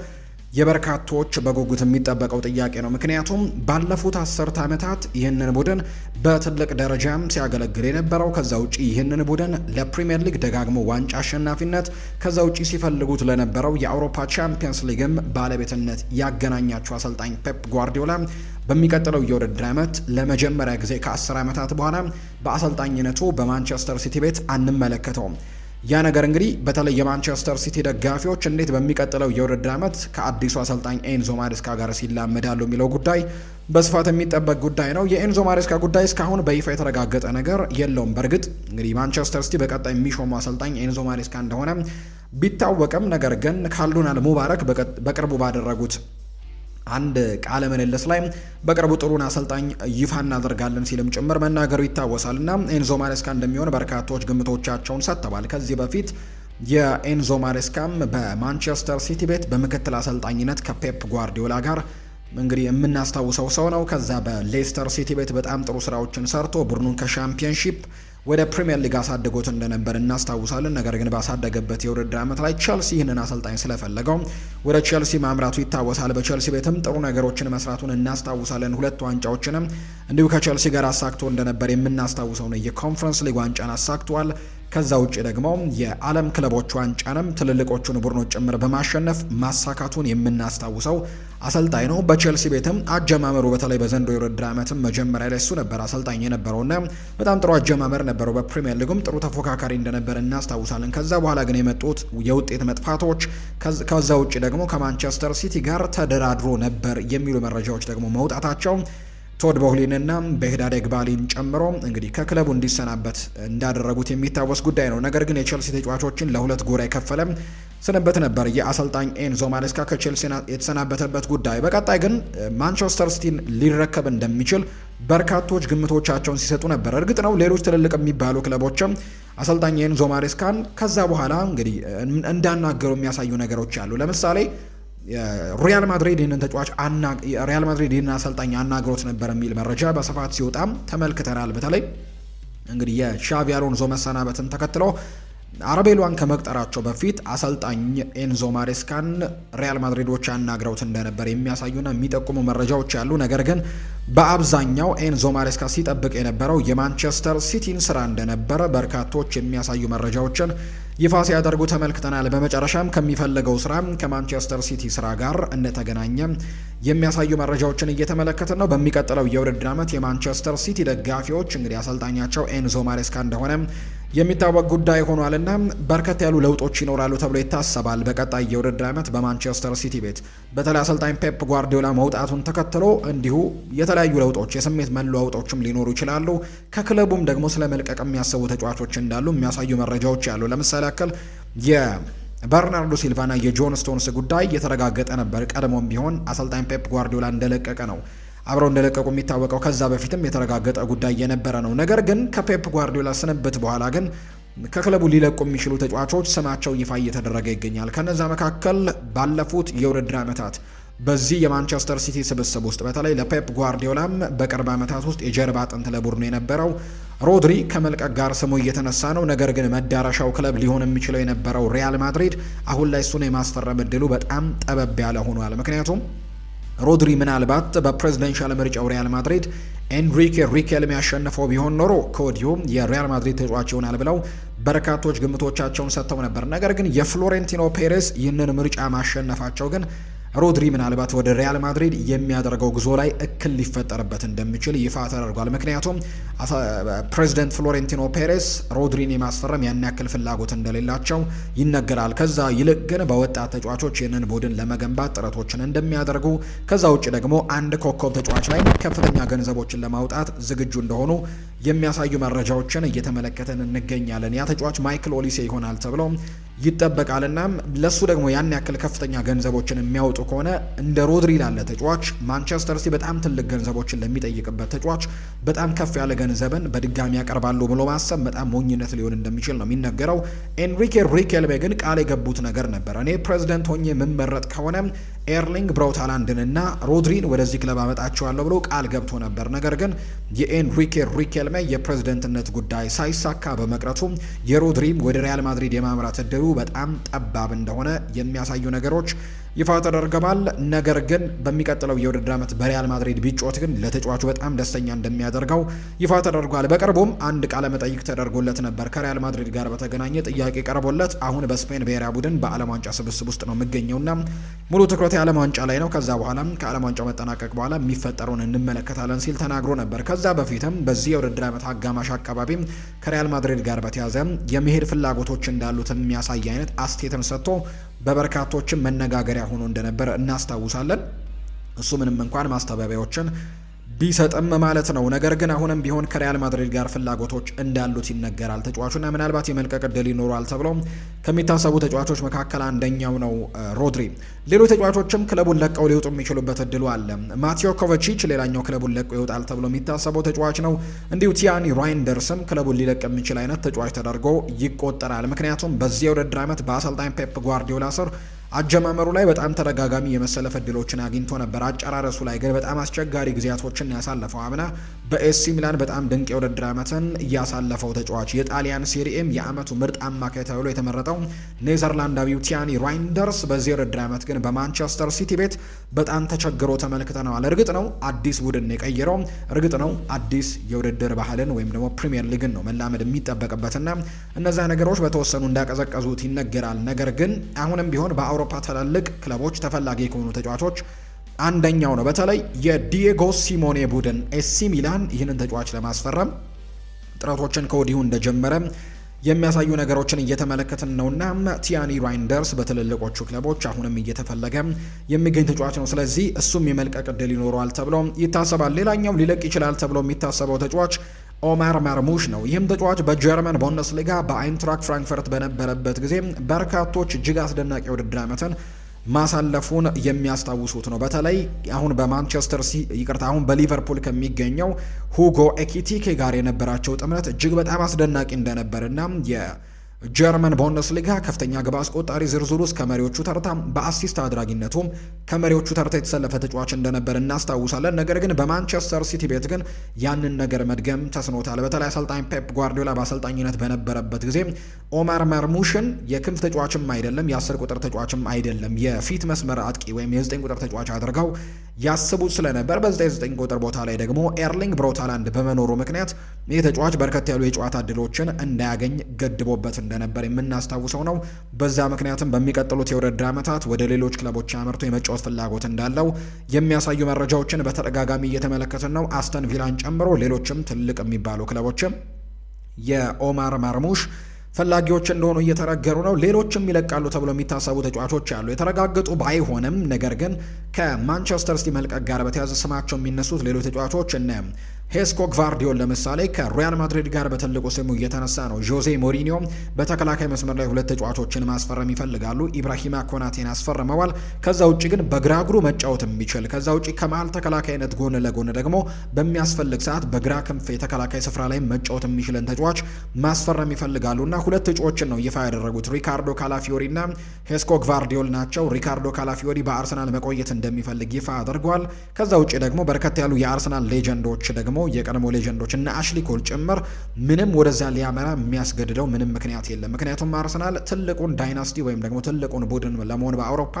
የበርካቶች በጉጉት የሚጠበቀው ጥያቄ ነው። ምክንያቱም ባለፉት 10 ዓመታት ይህንን ቡድን በትልቅ ደረጃም ሲያገለግል የነበረው ከዛ ውጪ ይህንን ቡድን ለፕሪሚየር ሊግ ደጋግሞ ዋንጫ አሸናፊነት ከዛ ውጪ ሲፈልጉት ለነበረው የአውሮፓ ቻምፒየንስ ሊግም ባለቤትነት ያገናኛቸው አሰልጣኝ ፔፕ ጓርዲዮላ በሚቀጥለው የውድድር ዓመት ለመጀመሪያ ጊዜ ከ10 ዓመታት በኋላ በአሰልጣኝነቱ በማንቸስተር ሲቲ ቤት አንመለከተውም። ያ ነገር እንግዲህ በተለይ የማንቸስተር ሲቲ ደጋፊዎች እንዴት በሚቀጥለው የውድድር ዓመት ከአዲሱ አሰልጣኝ ኤንዞ ማሬስካ ጋር ሲላመዳሉ የሚለው ጉዳይ በስፋት የሚጠበቅ ጉዳይ ነው። የኤንዞ ማሬስካ ጉዳይ እስካሁን በይፋ የተረጋገጠ ነገር የለውም። በእርግጥ እንግዲህ ማንቸስተር ሲቲ በቀጣይ የሚሾሙ አሰልጣኝ ኤንዞ ማሬስካ እንደሆነ ቢታወቅም፣ ነገር ግን ካልዱናል ሙባረክ በቅርቡ ባደረጉት አንድ ቃለ ምልልስ ላይ በቅርቡ ጥሩን አሰልጣኝ ይፋ እናደርጋለን ሲልም ጭምር መናገሩ ይታወሳል እና ኤንዞ ማሬስካ እንደሚሆን በርካቶች ግምቶቻቸውን ሰጥተዋል። ከዚህ በፊት የኤንዞ ማሬስካም በማንቸስተር ሲቲ ቤት በምክትል አሰልጣኝነት ከፔፕ ጓርዲዮላ ጋር እንግዲህ የምናስታውሰው ሰው ነው። ከዛ በሌስተር ሲቲ ቤት በጣም ጥሩ ስራዎችን ሰርቶ ቡድኑን ከሻምፒየንሺፕ ወደ ፕሪሚየር ሊግ አሳድጎት እንደነበር እናስታውሳለን። ነገር ግን ባሳደገበት የውድድር ዓመት ላይ ቸልሲ ይህንን አሰልጣኝ ስለፈለገው ወደ ቸልሲ ማምራቱ ይታወሳል። በቸልሲ ቤትም ጥሩ ነገሮችን መስራቱን እናስታውሳለን። 2 ዋንጫዎችንም እንዲሁ ከቸልሲ ጋር አሳክቶ እንደነበር የምናስታውሰው ነው። የኮንፈረንስ ሊግ ዋንጫን አሳክቷል። ከዛ ውጭ ደግሞ የዓለም ክለቦች ዋንጫንም ትልልቆቹን ቡድኖች ጭምር በማሸነፍ ማሳካቱን የምናስታውሰው አሰልጣኝ ነው። በቼልሲ ቤትም አጀማመሩ በተለይ በዘንድሮው የውድድር ዓመትም መጀመሪያ ላይ እሱ ነበር አሰልጣኝ የነበረውና በጣም ጥሩ አጀማመር ነበረው። በፕሪሚየር ሊጉም ጥሩ ተፎካካሪ እንደነበር እናስታውሳለን። ከዛ በኋላ ግን የመጡት የውጤት መጥፋቶች፣ ከዛ ውጭ ደግሞ ከማንቸስተር ሲቲ ጋር ተደራድሮ ነበር የሚሉ መረጃዎች ደግሞ መውጣታቸው ቶድ ቦህሊንና በሄዳድ ኤግባሊን ጨምሮ እንግዲህ ከክለቡ እንዲሰናበት እንዳደረጉት የሚታወስ ጉዳይ ነው። ነገር ግን የቼልሲ ተጫዋቾችን ለ2 ጎራ የከፈለ ስንብት ነበር የአሰልጣኝ ኤንዞ ማሬስካ ከቼልሲ የተሰናበተበት ጉዳይ። በቀጣይ ግን ማንቸስተር ሲቲን ሊረከብ እንደሚችል በርካቶች ግምቶቻቸውን ሲሰጡ ነበር። እርግጥ ነው ሌሎች ትልልቅ የሚባሉ ክለቦችም አሰልጣኝ ኤንዞ ማሬስካን ከዛ በኋላ እንግዲህ እንዳናገሩ የሚያሳዩ ነገሮች አሉ። ለምሳሌ ሪያል ማድሪድ ይህንን አሰልጣኝ አናግሮት ነበር የሚል መረጃ በስፋት ሲወጣም ተመልክተናል። በተለይ እንግዲህ የሻቪ አሎንዞ መሰናበትን ተከትሎ አረቤሏን ከመቅጠራቸው በፊት አሰልጣኝ ኤንዞ ማሬስካን ሪያል ማድሪዶች አናግረውት እንደነበር የሚያሳዩና የሚጠቁሙ መረጃዎች አሉ። ነገር ግን በአብዛኛው ኤንዞ ማሬስካ ሲጠብቅ የነበረው የማንቸስተር ሲቲን ስራ እንደነበረ በርካቶች የሚያሳዩ መረጃዎችን ይፋ ሲያደርጉ ተመልክተናል። በመጨረሻም ከሚፈልገው ስራ ከማንቸስተር ሲቲ ስራ ጋር እንደተገናኘ የሚያሳዩ መረጃዎችን እየተመለከትን ነው። በሚቀጥለው የውድድር ዓመት የማንቸስተር ሲቲ ደጋፊዎች እንግዲህ አሰልጣኛቸው ኤንዞ ማሬስካ እንደሆነ የሚታወቅ ጉዳይ ሆኗልና በርከት ያሉ ለውጦች ይኖራሉ ተብሎ ይታሰባል። በቀጣይ የውድድር ዓመት በማንቸስተር ሲቲ ቤት በተለይ አሰልጣኝ ፔፕ ጓርዲዮላ መውጣቱን ተከትሎ እንዲሁ የተለያዩ ለውጦች፣ የስሜት መለዋወጦችም ሊኖሩ ይችላሉ። ከክለቡም ደግሞ ስለመልቀቅ የሚያስቡ ተጫዋቾች እንዳሉ የሚያሳዩ መረጃዎች አሉ። ለምሳሌ ያክል የበርናርዶ ሲልቫና የጆን ስቶንስ ጉዳይ የተረጋገጠ ነበር። ቀድሞም ቢሆን አሰልጣኝ ፔፕ ጓርዲዮላ እንደለቀቀ ነው አብረው እንደለቀቁ የሚታወቀው። ከዛ በፊትም የተረጋገጠ ጉዳይ የነበረ ነው። ነገር ግን ከፔፕ ጓርዲዮላ ስንብት በኋላ ግን ከክለቡ ሊለቁ የሚችሉ ተጫዋቾች ስማቸው ይፋ እየተደረገ ይገኛል። ከነዛ መካከል ባለፉት የውድድር ዓመታት በዚህ የማንቸስተር ሲቲ ስብስብ ውስጥ በተለይ ለፔፕ ጓርዲዮላም በቅርብ ዓመታት ውስጥ የጀርባ አጥንት ለቡድኑ የነበረው ሮድሪ ከመልቀቅ ጋር ስሙ እየተነሳ ነው። ነገር ግን መዳረሻው ክለብ ሊሆን የሚችለው የነበረው ሪያል ማድሪድ አሁን ላይ እሱን የማስፈረም እድሉ በጣም ጠበብ ያለ ሆኗል። ምክንያቱም ሮድሪ ምናልባት በፕሬዝደንሻል ምርጫው ሪያል ማድሪድ ኤንሪኬ ሪኬልሜ ያሸነፈው ቢሆን ኖሮ ከወዲሁ የሪያል ማድሪድ ተጫዋች ይሆናል ብለው በርካቶች ግምቶቻቸውን ሰጥተው ነበር። ነገር ግን የፍሎሬንቲኖ ፔሬስ ይህንን ምርጫ ማሸነፋቸው ግን ሮድሪ ምናልባት ወደ ሪያል ማድሪድ የሚያደርገው ጉዞ ላይ እክል ሊፈጠርበት እንደሚችል ይፋ ተደርጓል። ምክንያቱም ፕሬዚደንት ፍሎሬንቲኖ ፔሬስ ሮድሪን የማስፈረም ያን ያክል ፍላጎት እንደሌላቸው ይነገራል። ከዛ ይልቅ ግን በወጣት ተጫዋቾች ይህንን ቡድን ለመገንባት ጥረቶችን እንደሚያደርጉ፣ ከዛ ውጭ ደግሞ አንድ ኮከብ ተጫዋች ላይ ከፍተኛ ገንዘቦችን ለማውጣት ዝግጁ እንደሆኑ የሚያሳዩ መረጃዎችን እየተመለከተን እንገኛለን። ያ ተጫዋች ማይክል ኦሊሴ ይሆናል ተብሎ ይጠበቃልና ለሱ ደግሞ ያን ያክል ከፍተኛ ገንዘቦችን የሚያወጡ ከሆነ እንደ ሮድሪ ላለ ተጫዋች ማንቸስተር ሲቲ በጣም ትልቅ ገንዘቦችን ለሚጠይቅበት ተጫዋች በጣም ከፍ ያለ ገንዘብን በድጋሚ ያቀርባሉ ብሎ ማሰብ በጣም ሞኝነት ሊሆን እንደሚችል ነው የሚነገረው። ኤንሪኬ ሪኬልሜ ግን ቃል የገቡት ነገር ነበር። እኔ ፕሬዝደንት ሆኜ የምመረጥ ከሆነ ኤርሊንግ ብራውት ሃላንድን እና ሮድሪን ወደዚህ ክለብ አመጣቸዋለሁ ብሎ ቃል ገብቶ ነበር። ነገር ግን የኤንሪኬ ሪኬልሜ የፕሬዝደንትነት ጉዳይ ሳይሳካ በመቅረቱ የሮድሪም ወደ ሪያል ማድሪድ የማምራት እድሉ በጣም ጠባብ እንደሆነ የሚያሳዩ ነገሮች ይፋ ተደርገዋል። ነገር ግን በሚቀጥለው የውድድር ዓመት በሪያል ማድሪድ ቢጮት ግን ለተጫዋቹ በጣም ደስተኛ እንደሚያደርገው ይፋ ተደርጓል። በቅርቡም አንድ ቃለ መጠይቅ ተደርጎለት ነበር ከሪያል ማድሪድ ጋር በተገናኘ ጥያቄ ቀርቦለት አሁን በስፔን ብሔራዊ ቡድን በዓለም ዋንጫ ስብስብ ውስጥ ነው የሚገኘውና ሙሉ ትኩረት የዓለም ዋንጫ ላይ ነው። ከዛ በኋላ ከዓለም ዋንጫው መጠናቀቅ በኋላ የሚፈጠረውን እንመለከታለን ሲል ተናግሮ ነበር። ከዛ በፊትም በዚህ የውድድር ዓመት አጋማሽ አካባቢ ከሪያል ማድሪድ ጋር በተያዘ የመሄድ ፍላጎቶች እንዳሉት የሚያሳይ አይነት አስቴትን ሰጥቶ በበርካቶችም መነጋገሪያ ሆኖ እንደነበር እናስታውሳለን። እሱ ምንም እንኳን ማስተባበያዎችን ቢሰጥም ማለት ነው። ነገር ግን አሁንም ቢሆን ከሪያል ማድሪድ ጋር ፍላጎቶች እንዳሉት ይነገራል። ተጫዋቹና ምናልባት የመልቀቅ ዕድል ይኖራል ተብሎ ከሚታሰቡ ተጫዋቾች መካከል አንደኛው ነው ሮድሪ። ሌሎች ተጫዋቾችም ክለቡን ለቀው ሊወጡ የሚችሉበት እድሉ አለ። ማቴዮ ኮቫቺች ሌላኛው ክለቡን ለቀው ይወጣል ተብሎ የሚታሰበው ተጫዋች ነው። እንዲሁ ቲያኒ ራይንደርስም ክለቡን ሊለቅ የሚችል አይነት ተጫዋች ተደርጎ ይቆጠራል። ምክንያቱም በዚህ የውድድር ዓመት በአሰልጣኝ ፔፕ ጓርዲዮላ ስር አጀማመሩ ላይ በጣም ተደጋጋሚ የመሰለፍ እድሎችን አግኝቶ ነበር። አጨራረሱ ላይ ግን በጣም አስቸጋሪ ጊዜያቶችን ያሳለፈው አምና በኤሲ ሚላን በጣም ድንቅ የውድድር ዓመትን እያሳለፈው ተጫዋች የጣሊያን ሴሪኤም የዓመቱ ምርጥ አማካይ ተብሎ የተመረጠው ኔዘርላንዳዊው ቲያኒ ራይንደርስ በዚህ የውድድር ዓመት ግን በማንቸስተር ሲቲ ቤት በጣም ተቸግሮ ተመልክተነዋል። እርግጥ ነው አዲስ ቡድን የቀየረው፣ እርግጥ ነው አዲስ የውድድር ባህልን ወይም ደግሞ ፕሪሚየር ሊግን ነው መላመድ የሚጠበቅበትና እነዛ ነገሮች በተወሰኑ እንዳቀዘቀዙት ይነገራል። ነገር ግን አሁንም ቢሆን በአውሮፓ ትላልቅ ክለቦች ተፈላጊ ከሆኑ ተጫዋቾች አንደኛው ነው። በተለይ የዲየጎ ሲሞኔ ቡድን ኤሲ ሚላን ይህንን ተጫዋች ለማስፈረም ጥረቶችን ከወዲሁ እንደጀመረ የሚያሳዩ ነገሮችን እየተመለከትን ነውና ቲያኒ ራይንደርስ በትልልቆቹ ክለቦች አሁንም እየተፈለገ የሚገኝ ተጫዋች ነው። ስለዚህ እሱም የመልቀቅ እድል ይኖረዋል ተብሎ ይታሰባል። ሌላኛው ሊለቅ ይችላል ተብሎ የሚታሰበው ተጫዋች ኦማር ማርሙሽ ነው። ይህም ተጫዋች በጀርመን ቡንደስሊጋ በአይንትራክ ፍራንክፈርት በነበረበት ጊዜ በርካቶች እጅግ አስደናቂ የውድድር ዓመትን ማሳለፉን የሚያስታውሱት ነው። በተለይ አሁን አሁን በሊቨርፑል ከሚገኘው ሁጎ ኤኪቲኬ ጋር የነበራቸው ጥምረት እጅግ በጣም አስደናቂ እንደነበርና ጀርመን ቡንደስሊጋ ከፍተኛ ግብ አስቆጣሪ ዝርዝር ውስጥ ከመሪዎቹ ተርታ በአሲስት አድራጊነቱም ከመሪዎቹ ተርታ የተሰለፈ ተጫዋች እንደነበር እናስታውሳለን። ነገር ግን በማንቸስተር ሲቲ ቤት ግን ያንን ነገር መድገም ተስኖታል። በተለይ አሰልጣኝ ፔፕ ጓርዲዮላ በአሰልጣኝነት በነበረበት ጊዜ ኦማር ማርሙሽን የክንፍ ተጫዋችም አይደለም፣ የ10 ቁጥር ተጫዋችም አይደለም፣ የፊት መስመር አጥቂ ወይም የ9 ቁጥር ተጫዋች አድርገው ያስቡት ስለነበር በ9 ቁጥር ቦታ ላይ ደግሞ ኤርሊንግ ብሮታላንድ በመኖሩ ምክንያት ይህ ተጫዋች በርከት ያሉ የጨዋታ እድሎችን እንዳያገኝ ገድቦበት እንደነበር የምናስታውሰው ነው። በዛ ምክንያትም በሚቀጥሉት የውድድር ዓመታት ወደ ሌሎች ክለቦች አመርቶ የመጫወት ፍላጎት እንዳለው የሚያሳዩ መረጃዎችን በተደጋጋሚ እየተመለከትን ነው። አስተን ቪላን ጨምሮ ሌሎችም ትልቅ የሚባሉ ክለቦችም የኦማር ማርሙሽ ፈላጊዎች እንደሆኑ እየተነገሩ ነው። ሌሎችም ይለቃሉ ተብሎ የሚታሰቡ ተጫዋቾች አሉ። የተረጋገጡ ባይሆንም ነገር ግን ከማንቸስተር ሲቲ መልቀቅ ጋር በተያያዘ ስማቸው የሚነሱት ሌሎች ተጫዋቾች እነ ሄስኮ ግቫርዲዮል ለምሳሌ ከሪያል ማድሪድ ጋር በትልቁ ስሙ እየተነሳ ነው። ጆዜ ሞሪኒዮ በተከላካይ መስመር ላይ 2 ተጫዋቾችን ማስፈረም ይፈልጋሉ። ኢብራሂማ ኮናቴን አስፈርመዋል። ከዛ ውጭ ግን በግራ እግሩ መጫወት የሚችል ከዛ ውጭ ከመሃል ተከላካይነት ጎን ለጎን ደግሞ በሚያስፈልግ ሰዓት በግራ ክንፍ የተከላካይ ስፍራ ላይ መጫወት የሚችልን ተጫዋች ማስፈረም ይፈልጋሉና 2 እጩዎችን ነው ይፋ ያደረጉት። ሪካርዶ ካላፊዮሪና ሄስኮ ግቫርዲዮል ናቸው። ሪካርዶ ካላፊዮሪ በአርሰናል መቆየት እንደሚፈልግ ይፋ አድርጓል። ከዛ ውጭ ደግሞ በርከት ያሉ የአርሰናል ሌጀንዶች ደግሞ የቀድሞ ሌጀንዶች እና አሽሊ ኮል ጭምር ምንም ወደዛ ሊያመራ የሚያስገድደው ምንም ምክንያት የለም። ምክንያቱም አርሰናል ትልቁን ዳይናስቲ ወይም ደግሞ ትልቁን ቡድን ለመሆን በአውሮፓ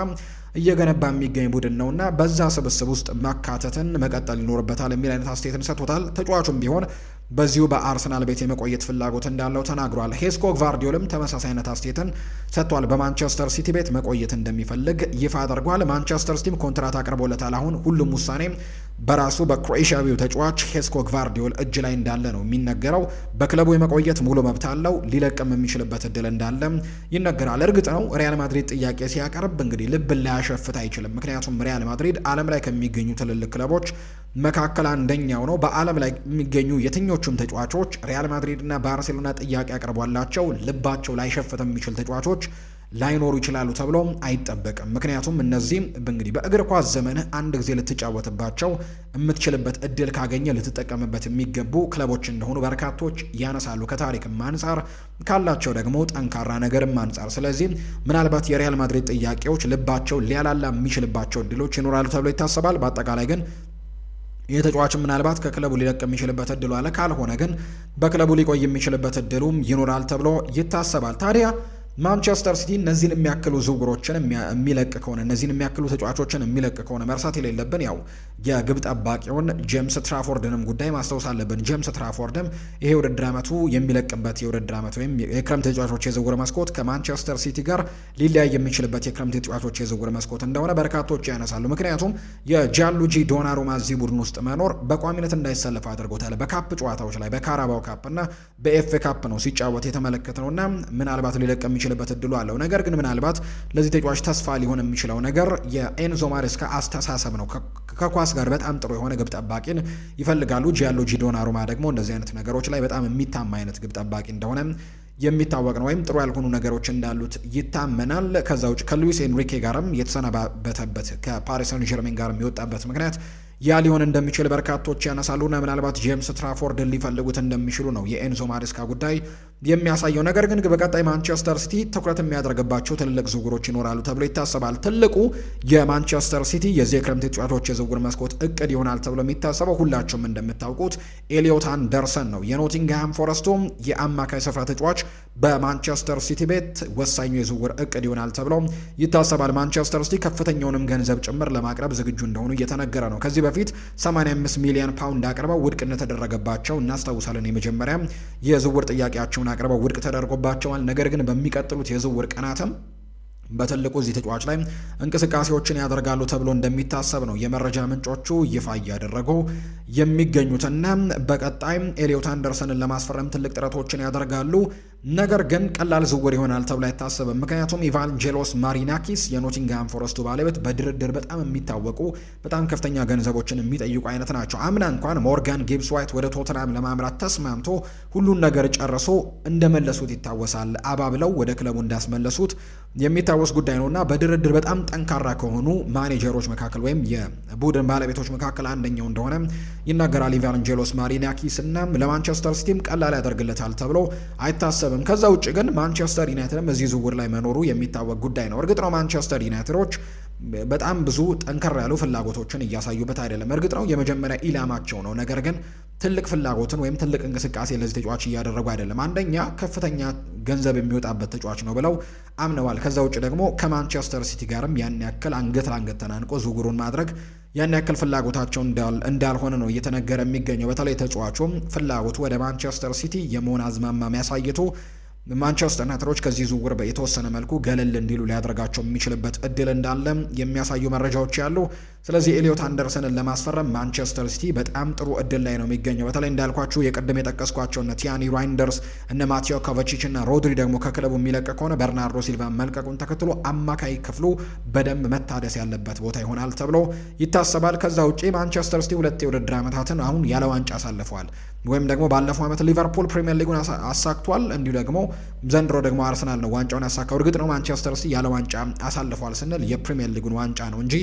እየገነባ የሚገኝ ቡድን ነውና በዛ ስብስብ ውስጥ መካተትን መቀጠል ይኖርበታል የሚል አይነት አስተያየትን ሰጥቶታል። ተጫዋቹም ቢሆን በዚሁ በአርሰናል ቤት የመቆየት ፍላጎት እንዳለው ተናግሯል። ሄስኮ ግቫርዲዮልም ተመሳሳይ አይነት አስተያየትን ሰጥቷል። በማንቸስተር ሲቲ ቤት መቆየት እንደሚፈልግ ይፋ አድርጓል። ማንቸስተር ሲቲም ኮንትራት አቅርቦለታል። አሁን ሁሉም ውሳኔ በራሱ በክሮኤሺያዊው ተጫዋች ሄስኮ ግቫርዲዮል እጅ ላይ እንዳለ ነው የሚነገረው። በክለቡ የመቆየት ሙሉ መብት አለው። ሊለቅም የሚችልበት እድል እንዳለ ይነገራል። እርግጥ ነው ሪያል ማድሪድ ጥያቄ ሲያቀርብ እንግዲህ ልብን ላያሸፍት አይችልም። ምክንያቱም ሪያል ማድሪድ ዓለም ላይ ከሚገኙ ትልልቅ ክለቦች መካከል አንደኛው ነው። በዓለም ላይ የሚገኙ የትኞቹም ተጫዋቾች ሪያል ማድሪድ እና ባርሴሎና ጥያቄ አቅርቧላቸው ልባቸው ላይሸፍት የሚችል ተጫዋቾች ላይኖሩ ይችላሉ ተብሎ አይጠበቅም። ምክንያቱም እነዚህም እንግዲህ በእግር ኳስ ዘመንህ አንድ ጊዜ ልትጫወትባቸው የምትችልበት እድል ካገኘ ልትጠቀምበት የሚገቡ ክለቦች እንደሆኑ በርካቶች ያነሳሉ። ከታሪክም አንጻር ካላቸው ደግሞ ጠንካራ ነገርም አንጻር። ስለዚህ ምናልባት የሪያል ማድሪድ ጥያቄዎች ልባቸው ሊያላላ የሚችልባቸው እድሎች ይኖራሉ ተብሎ ይታሰባል። በአጠቃላይ ግን ይህ ተጫዋች ምናልባት ከክለቡ ሊለቅ የሚችልበት እድሉ አለ። ካልሆነ ግን በክለቡ ሊቆይ የሚችልበት እድሉም ይኖራል ተብሎ ይታሰባል። ታዲያ ማንቸስተር ሲቲ እነዚህን የሚያክሉ ዝውውሮችን የሚለቅ ከሆነ እነዚህን የሚያክሉ ተጫዋቾችን የሚለቅ ከሆነ መርሳት የሌለብን ያው የግብ ጠባቂውን ጄምስ ትራፎርድንም ጉዳይ ማስታወስ አለብን። ጄምስ ትራፎርድም ይሄ የውድድር ዓመቱ የሚለቅበት የውድድር ዓመት ወይም የክረምት ተጫዋቾች የዝውውር መስኮት ከማንቸስተር ሲቲ ጋር ሊለያይ የሚችልበት የክረምት ተጫዋቾች የዝውውር መስኮት እንደሆነ በርካቶች ያነሳሉ። ምክንያቱም የጃንሉጂ ዶናሩማ እዚህ ቡድን ውስጥ መኖር በቋሚነት እንዳይሰለፍ አድርጎታል። በካፕ ጨዋታዎች ላይ በካራባው ካፕ እና በኤፍኤ ካፕ ነው ሲጫወት የተመለከትነውና ምናልባት ሊለቅ የሚችልበት እድሉ አለው። ነገር ግን ምናልባት ለዚህ ተጫዋች ተስፋ ሊሆን የሚችለው ነገር የኤንዞ ማሬስካ አስተሳሰብ ነው። ከኳስ ጋር በጣም ጥሩ የሆነ ግብ ጠባቂን ይፈልጋሉ። ጂያንሉጂ ዶናሩማ ደግሞ እንደዚህ አይነት ነገሮች ላይ በጣም የሚታማ አይነት ግብ ጠባቂ እንደሆነ የሚታወቅ ነው። ወይም ጥሩ ያልሆኑ ነገሮች እንዳሉት ይታመናል። ከዛ ውጭ ከሉዊስ ኤንሪኬ ጋርም የተሰናበተበት ከፓሪስ ሰን ዠርሜን ጋር የሚወጣበት ምክንያት ያ ሊሆን እንደሚችል በርካቶች ያነሳሉና ምናልባት ጄምስ ትራፎርድን ሊፈልጉት እንደሚችሉ ነው የኤንዞ ማሬስካ ጉዳይ የሚያሳየው። ነገር ግን በቀጣይ ማንቸስተር ሲቲ ትኩረት የሚያደርግባቸው ትልልቅ ዝውውሮች ይኖራሉ ተብሎ ይታሰባል። ትልቁ የማንቸስተር ሲቲ የዚህ ክረምት ተጫዋቾች የዝውውር መስኮት እቅድ ይሆናል ተብሎ የሚታሰበው ሁላችሁም እንደምታውቁት ኤሊዮት አንደርሰን ነው። የኖቲንግሃም ፎረስቱ የአማካይ ስፍራ ተጫዋች በማንቸስተር ሲቲ ቤት ወሳኙ የዝውውር እቅድ ይሆናል ተብሎ ይታሰባል። ማንቸስተር ሲቲ ከፍተኛውንም ገንዘብ ጭምር ለማቅረብ ዝግጁ እንደሆኑ እየተነገረ ነው። ከዚህ በፊት 85 ሚሊዮን ፓውንድ አቅርበው ውድቅ እንደተደረገባቸው እናስታውሳለን። የመጀመሪያ የዝውውር ጥያቄያቸውን አቅርበው ውድቅ ተደርጎባቸዋል። ነገር ግን በሚቀጥሉት የዝውውር ቀናትም በትልቁ እዚህ ተጫዋች ላይ እንቅስቃሴዎችን ያደርጋሉ ተብሎ እንደሚታሰብ ነው የመረጃ ምንጮቹ ይፋ እያደረጉ የሚገኙትና በቀጣይ ኤሊዮት አንደርሰንን ለማስፈረም ትልቅ ጥረቶችን ያደርጋሉ። ነገር ግን ቀላል ዝውውር ይሆናል ተብሎ አይታሰብም። ምክንያቱም ኢቫንጀሎስ ማሪናኪስ የኖቲንግሃም ፎረስቱ ባለቤት በድርድር በጣም የሚታወቁ በጣም ከፍተኛ ገንዘቦችን የሚጠይቁ አይነት ናቸው። አምና እንኳን ሞርጋን ጊብስ ዋይት ወደ ቶተናም ለማምራት ተስማምቶ ሁሉን ነገር ጨርሶ እንደመለሱት ይታወሳል። አባብለው ወደ ክለቡ እንዳስመለሱት የሚታወስ ጉዳይ ነውና በድርድር በጣም ጠንካራ ከሆኑ ማኔጀሮች መካከል ወይም የቡድን ባለቤቶች መካከል አንደኛው እንደሆነ ይናገራል ኢቫንጀሎስ ማሪናኪስ እና ለማንቸስተር ሲቲም ቀላል ያደርግለታል ተብሎ አይታሰብም። ከዛ ውጭ ግን ማንቸስተር ዩናይትድም እዚህ ዝውውር ላይ መኖሩ የሚታወቅ ጉዳይ ነው። እርግጥ ነው ማንቸስተር ዩናይትዶች በጣም ብዙ ጠንከር ያሉ ፍላጎቶችን እያሳዩበት አይደለም። እርግጥ ነው የመጀመሪያ ኢላማቸው ነው። ነገር ግን ትልቅ ፍላጎትን ወይም ትልቅ እንቅስቃሴ ለዚህ ተጫዋች እያደረጉ አይደለም። አንደኛ ከፍተኛ ገንዘብ የሚወጣበት ተጫዋች ነው ብለው አምነዋል። ከዛ ውጭ ደግሞ ከማንቸስተር ሲቲ ጋርም ያን ያክል አንገት ለአንገት ተናንቆ ዝውውሩን ማድረግ ያን ያክል ፍላጎታቸው እንዳልሆነ ነው እየተነገረ የሚገኘው። በተለይ ተጫዋቹም ፍላጎቱ ወደ ማንቸስተር ሲቲ የመሆን አዝማማ የሚያሳይቱ ማንቸስተር ዩናይትዶች ከዚህ ዝውውር የተወሰነ መልኩ ገለል እንዲሉ ሊያደርጋቸው የሚችልበት እድል እንዳለ የሚያሳዩ መረጃዎች ያሉ። ስለዚህ ኤሊዮት አንደርሰንን ለማስፈረም ማንቸስተር ሲቲ በጣም ጥሩ እድል ላይ ነው የሚገኘው። በተለይ እንዳልኳችሁ የቅድም የጠቀስኳቸው እነ ቲያኒ ራይንደርስ እነ ማቴዮ ኮቫቺች እና ሮድሪ ደግሞ ከክለቡ የሚለቅ ከሆነ በርናርዶ ሲልቫ መልቀቁን ተከትሎ አማካይ ክፍሉ በደንብ መታደስ ያለበት ቦታ ይሆናል ተብሎ ይታሰባል። ከዛ ውጪ ማንቸስተር ሲቲ 2 የውድድር ዓመታትን አሁን ያለ ዋንጫ አሳልፈዋል። ወይም ደግሞ ባለፈው ዓመት ሊቨርፑል ፕሪሚየር ሊጉን አሳክቷል። እንዲሁ ደግሞ ዘንድሮ ደግሞ አርሰናል ነው ዋንጫውን ያሳካው። እርግጥ ነው ማንቸስተር ሲቲ ያለ ዋንጫ አሳልፏል ስንል የፕሪሚየር ሊጉን ዋንጫ ነው እንጂ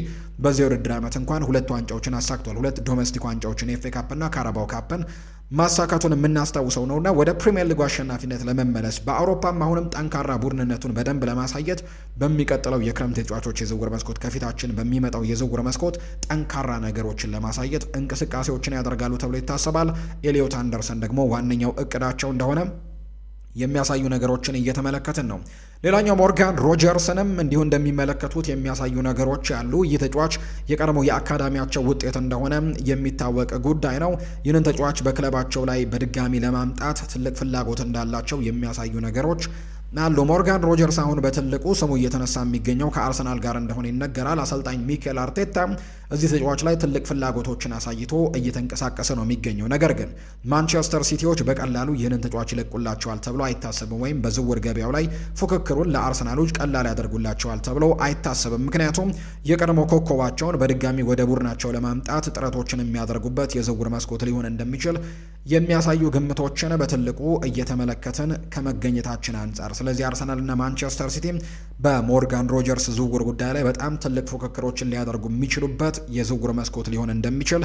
በዚህ የውድድር ዓመት እንኳን 2 ዋንጫዎችን አሳክቷል። 2 ዶሜስቲክ ዋንጫዎችን ኤፍኤ ካፕ እና ካራባው ካፕን ማሳካቱን የምናስታውሰው ነውና ወደ ፕሪሚየር ሊጉ አሸናፊነት ለመመለስ በአውሮፓም አሁንም ጠንካራ ቡድንነቱን በደንብ ለማሳየት በሚቀጥለው የክረምት ተጫዋቾች የዝውውር መስኮት ከፊታችን በሚመጣው የዝውውር መስኮት ጠንካራ ነገሮችን ለማሳየት እንቅስቃሴዎችን ያደርጋሉ ተብሎ ይታሰባል። ኤሊዮት አንደርሰን ደግሞ ዋነኛው እቅዳቸው እንደሆነ የሚያሳዩ ነገሮችን እየተመለከትን ነው። ሌላኛው ሞርጋን ሮጀርስንም እንዲሁ እንደሚመለከቱት የሚያሳዩ ነገሮች አሉ። ይህ ተጫዋች የቀድሞ የአካዳሚያቸው ውጤት እንደሆነ የሚታወቅ ጉዳይ ነው። ይህንን ተጫዋች በክለባቸው ላይ በድጋሚ ለማምጣት ትልቅ ፍላጎት እንዳላቸው የሚያሳዩ ነገሮች አሉ። ሞርጋን ሮጀርስ አሁን በትልቁ ስሙ እየተነሳ የሚገኘው ከአርሰናል ጋር እንደሆነ ይነገራል። አሰልጣኝ ሚኬል አርቴታ እዚህ ተጫዋች ላይ ትልቅ ፍላጎቶችን አሳይቶ እየተንቀሳቀሰ ነው የሚገኘው። ነገር ግን ማንቸስተር ሲቲዎች በቀላሉ ይህንን ተጫዋች ይለቁላቸዋል ተብሎ አይታሰብም፣ ወይም በዝውውር ገበያው ላይ ፉክክሩን ለአርሰናሎች ቀላል ያደርጉላቸዋል ተብሎ አይታሰብም። ምክንያቱም የቀድሞ ኮከባቸውን በድጋሚ ወደ ቡድናቸው ለማምጣት ጥረቶችን የሚያደርጉበት የዝውውር መስኮት ሊሆን እንደሚችል የሚያሳዩ ግምቶችን በትልቁ እየተመለከትን ከመገኘታችን አንጻር፣ ስለዚህ አርሰናል እና ማንቸስተር ሲቲ በሞርጋን ሮጀርስ ዝውውር ጉዳይ ላይ በጣም ትልቅ ፉክክሮችን ሊያደርጉ የሚችሉበት የዝውውር መስኮት ሊሆን እንደሚችል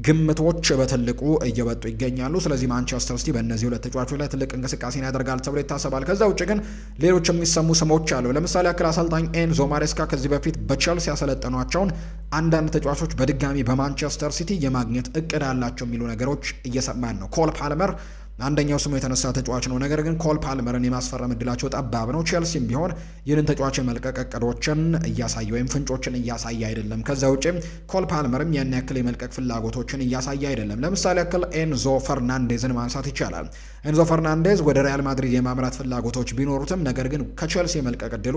ግምቶች በትልቁ እየወጡ ይገኛሉ። ስለዚህ ማንቸስተር ሲቲ በእነዚህ 2 ተጫዋቾች ላይ ትልቅ እንቅስቃሴን ያደርጋል ተብሎ ይታሰባል። ከዛ ውጭ ግን ሌሎች የሚሰሙ ስሞች አሉ። ለምሳሌ ያክል አሰልጣኝ ኤንዞ ማሬስካ ከዚህ በፊት በቼልሲ ያሰለጠኗቸውን አንዳንድ ተጫዋቾች በድጋሚ በማንቸስተር ሲቲ የማግኘት እቅድ አላቸው የሚሉ ነገሮች እየሰማን ነው። ኮል ፓልመር አንደኛው ስሙ የተነሳ ተጫዋች ነው። ነገር ግን ኮል ፓልመርን የማስፈረም እድላቸው ጠባብ ነው። ቼልሲም ቢሆን ይህንን ተጫዋች የመልቀቅ እቅዶችን እያሳየ ወይም ፍንጮችን እያሳየ አይደለም። ከዛ ውጭ ኮል ፓልመርም ያን ያክል የመልቀቅ ፍላጎቶችን እያሳየ አይደለም። ለምሳሌ ያክል ኤንዞ ፈርናንዴዝን ማንሳት ይቻላል። ኤንዞ ፈርናንዴዝ ወደ ሪያል ማድሪድ የማምራት ፍላጎቶች ቢኖሩትም ነገር ግን ከቼልሲ የመልቀቅ እድሉ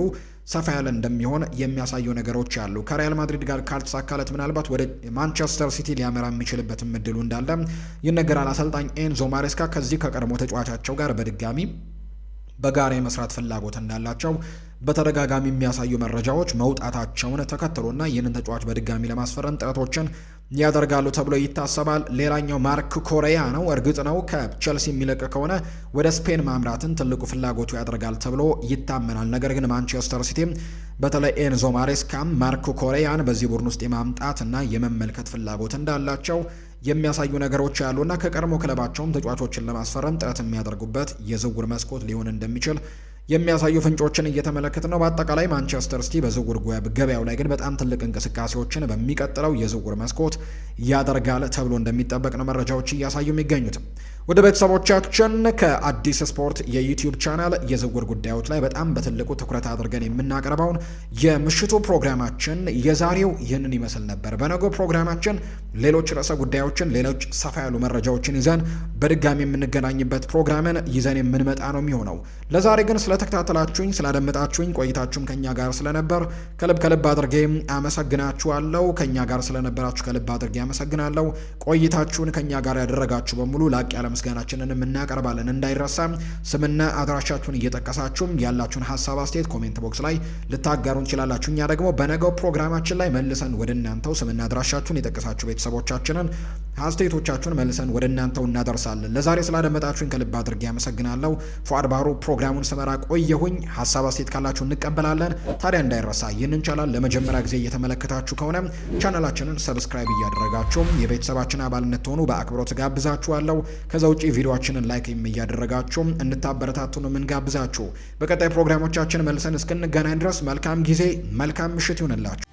ሰፋ ያለ እንደሚሆን የሚያሳዩ ነገሮች አሉ። ከሪያል ማድሪድ ጋር ካልተሳካለት ምናልባት ወደ ማንቸስተር ሲቲ ሊያመራ የሚችልበትም እድሉ እንዳለ ይነገራል። አሰልጣኝ ኤንዞ ማሬስካ ከዚህ ከቀድሞ ተጫዋቻቸው ጋር በድጋሚ በጋራ የመስራት ፍላጎት እንዳላቸው በተደጋጋሚ የሚያሳዩ መረጃዎች መውጣታቸውን ተከትሎና ይህንን ተጫዋች በድጋሚ ለማስፈረም ጥረቶችን ያደርጋሉ ተብሎ ይታሰባል። ሌላኛው ማርክ ኮሬያ ነው። እርግጥ ነው ከቼልሲ የሚለቅ ከሆነ ወደ ስፔን ማምራትን ትልቁ ፍላጎቱ ያደርጋል ተብሎ ይታመናል። ነገር ግን ማንቸስተር ሲቲ በተለይ ኤንዞ ማሬስካም ማርክ ኮሬያን በዚህ ቡድን ውስጥ የማምጣት እና የመመልከት ፍላጎት እንዳላቸው የሚያሳዩ ነገሮች ያሉና ከቀድሞ ክለባቸውም ተጫዋቾችን ለማስፈረም ጥረት የሚያደርጉበት የዝውውር መስኮት ሊሆን እንደሚችል የሚያሳዩ ፍንጮችን እየተመለከትን ነው። በአጠቃላይ ማንቸስተር ሲቲ በዝውውር ገበያው ላይ ግን በጣም ትልቅ እንቅስቃሴዎችን በሚቀጥለው የዝውውር መስኮት ያደርጋል ተብሎ እንደሚጠበቅ ነው መረጃዎች እያሳዩ የሚገኙት። ወደ ቤተሰቦቻችን ከአዲስ ስፖርት የዩቲዩብ ቻናል የዝውውር ጉዳዮች ላይ በጣም በትልቁ ትኩረት አድርገን የምናቀርበውን የምሽቱ ፕሮግራማችን የዛሬው ይህንን ይመስል ነበር። በነገው ፕሮግራማችን ሌሎች ርዕሰ ጉዳዮችን፣ ሌሎች ሰፋ ያሉ መረጃዎችን ይዘን በድጋሚ የምንገናኝበት ፕሮግራምን ይዘን የምንመጣ ነው የሚሆነው። ለዛሬ ግን ስለተከታተላችሁኝ፣ ስላደመጣችሁኝ፣ ቆይታችሁም ከኛ ጋር ስለነበር ከልብ አድርጌ አመሰግናችኋለሁ። ከኛ ጋር ስለነበራችሁ ከልብ አድርጌ አመሰግናለሁ። ቆይታችሁን ከኛ ጋር ያደረጋችሁ በሙሉ ላቅ ያለ ምስጋናችንን እናቀርባለን። እንዳይረሳ ስምና አድራሻችሁን እየጠቀሳችሁም ያላችሁን ሀሳብ አስተያየት ኮሜንት ቦክስ ላይ ልታጋሩን ትችላላችሁ። እኛ ደግሞ በነገው ፕሮግራማችን ላይ መልሰን ወደ እናንተው ስምና አድራሻችሁን የጠቀሳችሁ ቤተሰቦቻችንን አስተያየቶቻችሁን መልሰን ወደ እናንተው እናደርሳለን። ለዛሬ ስላደመጣችሁኝ ከልብ አድርጌ አመሰግናለሁ። ፉአድ ባህሩ ፕሮግራሙን ስመራ ቆየሁኝ። ሀሳብ አስተያየት ካላችሁ እንቀበላለን። ታዲያ እንዳይረሳ ይህንን ቻናል ለመጀመሪያ ጊዜ እየተመለከታችሁ ከሆነ ቻናላችንን ሰብስክራይብ እያደረጋችሁ የቤተሰባችን አባልነት ሆኑ በአክብሮት ጋብዛችኋለሁ። ከዛ ውጪ ቪዲዮአችንን ላይክ እያደረጋችሁ እንድታበረታቱን የምንጋብዛችሁ። በቀጣይ ፕሮግራሞቻችን መልሰን እስክንገናኝ ድረስ መልካም ጊዜ፣ መልካም ምሽት ይሁንላችሁ።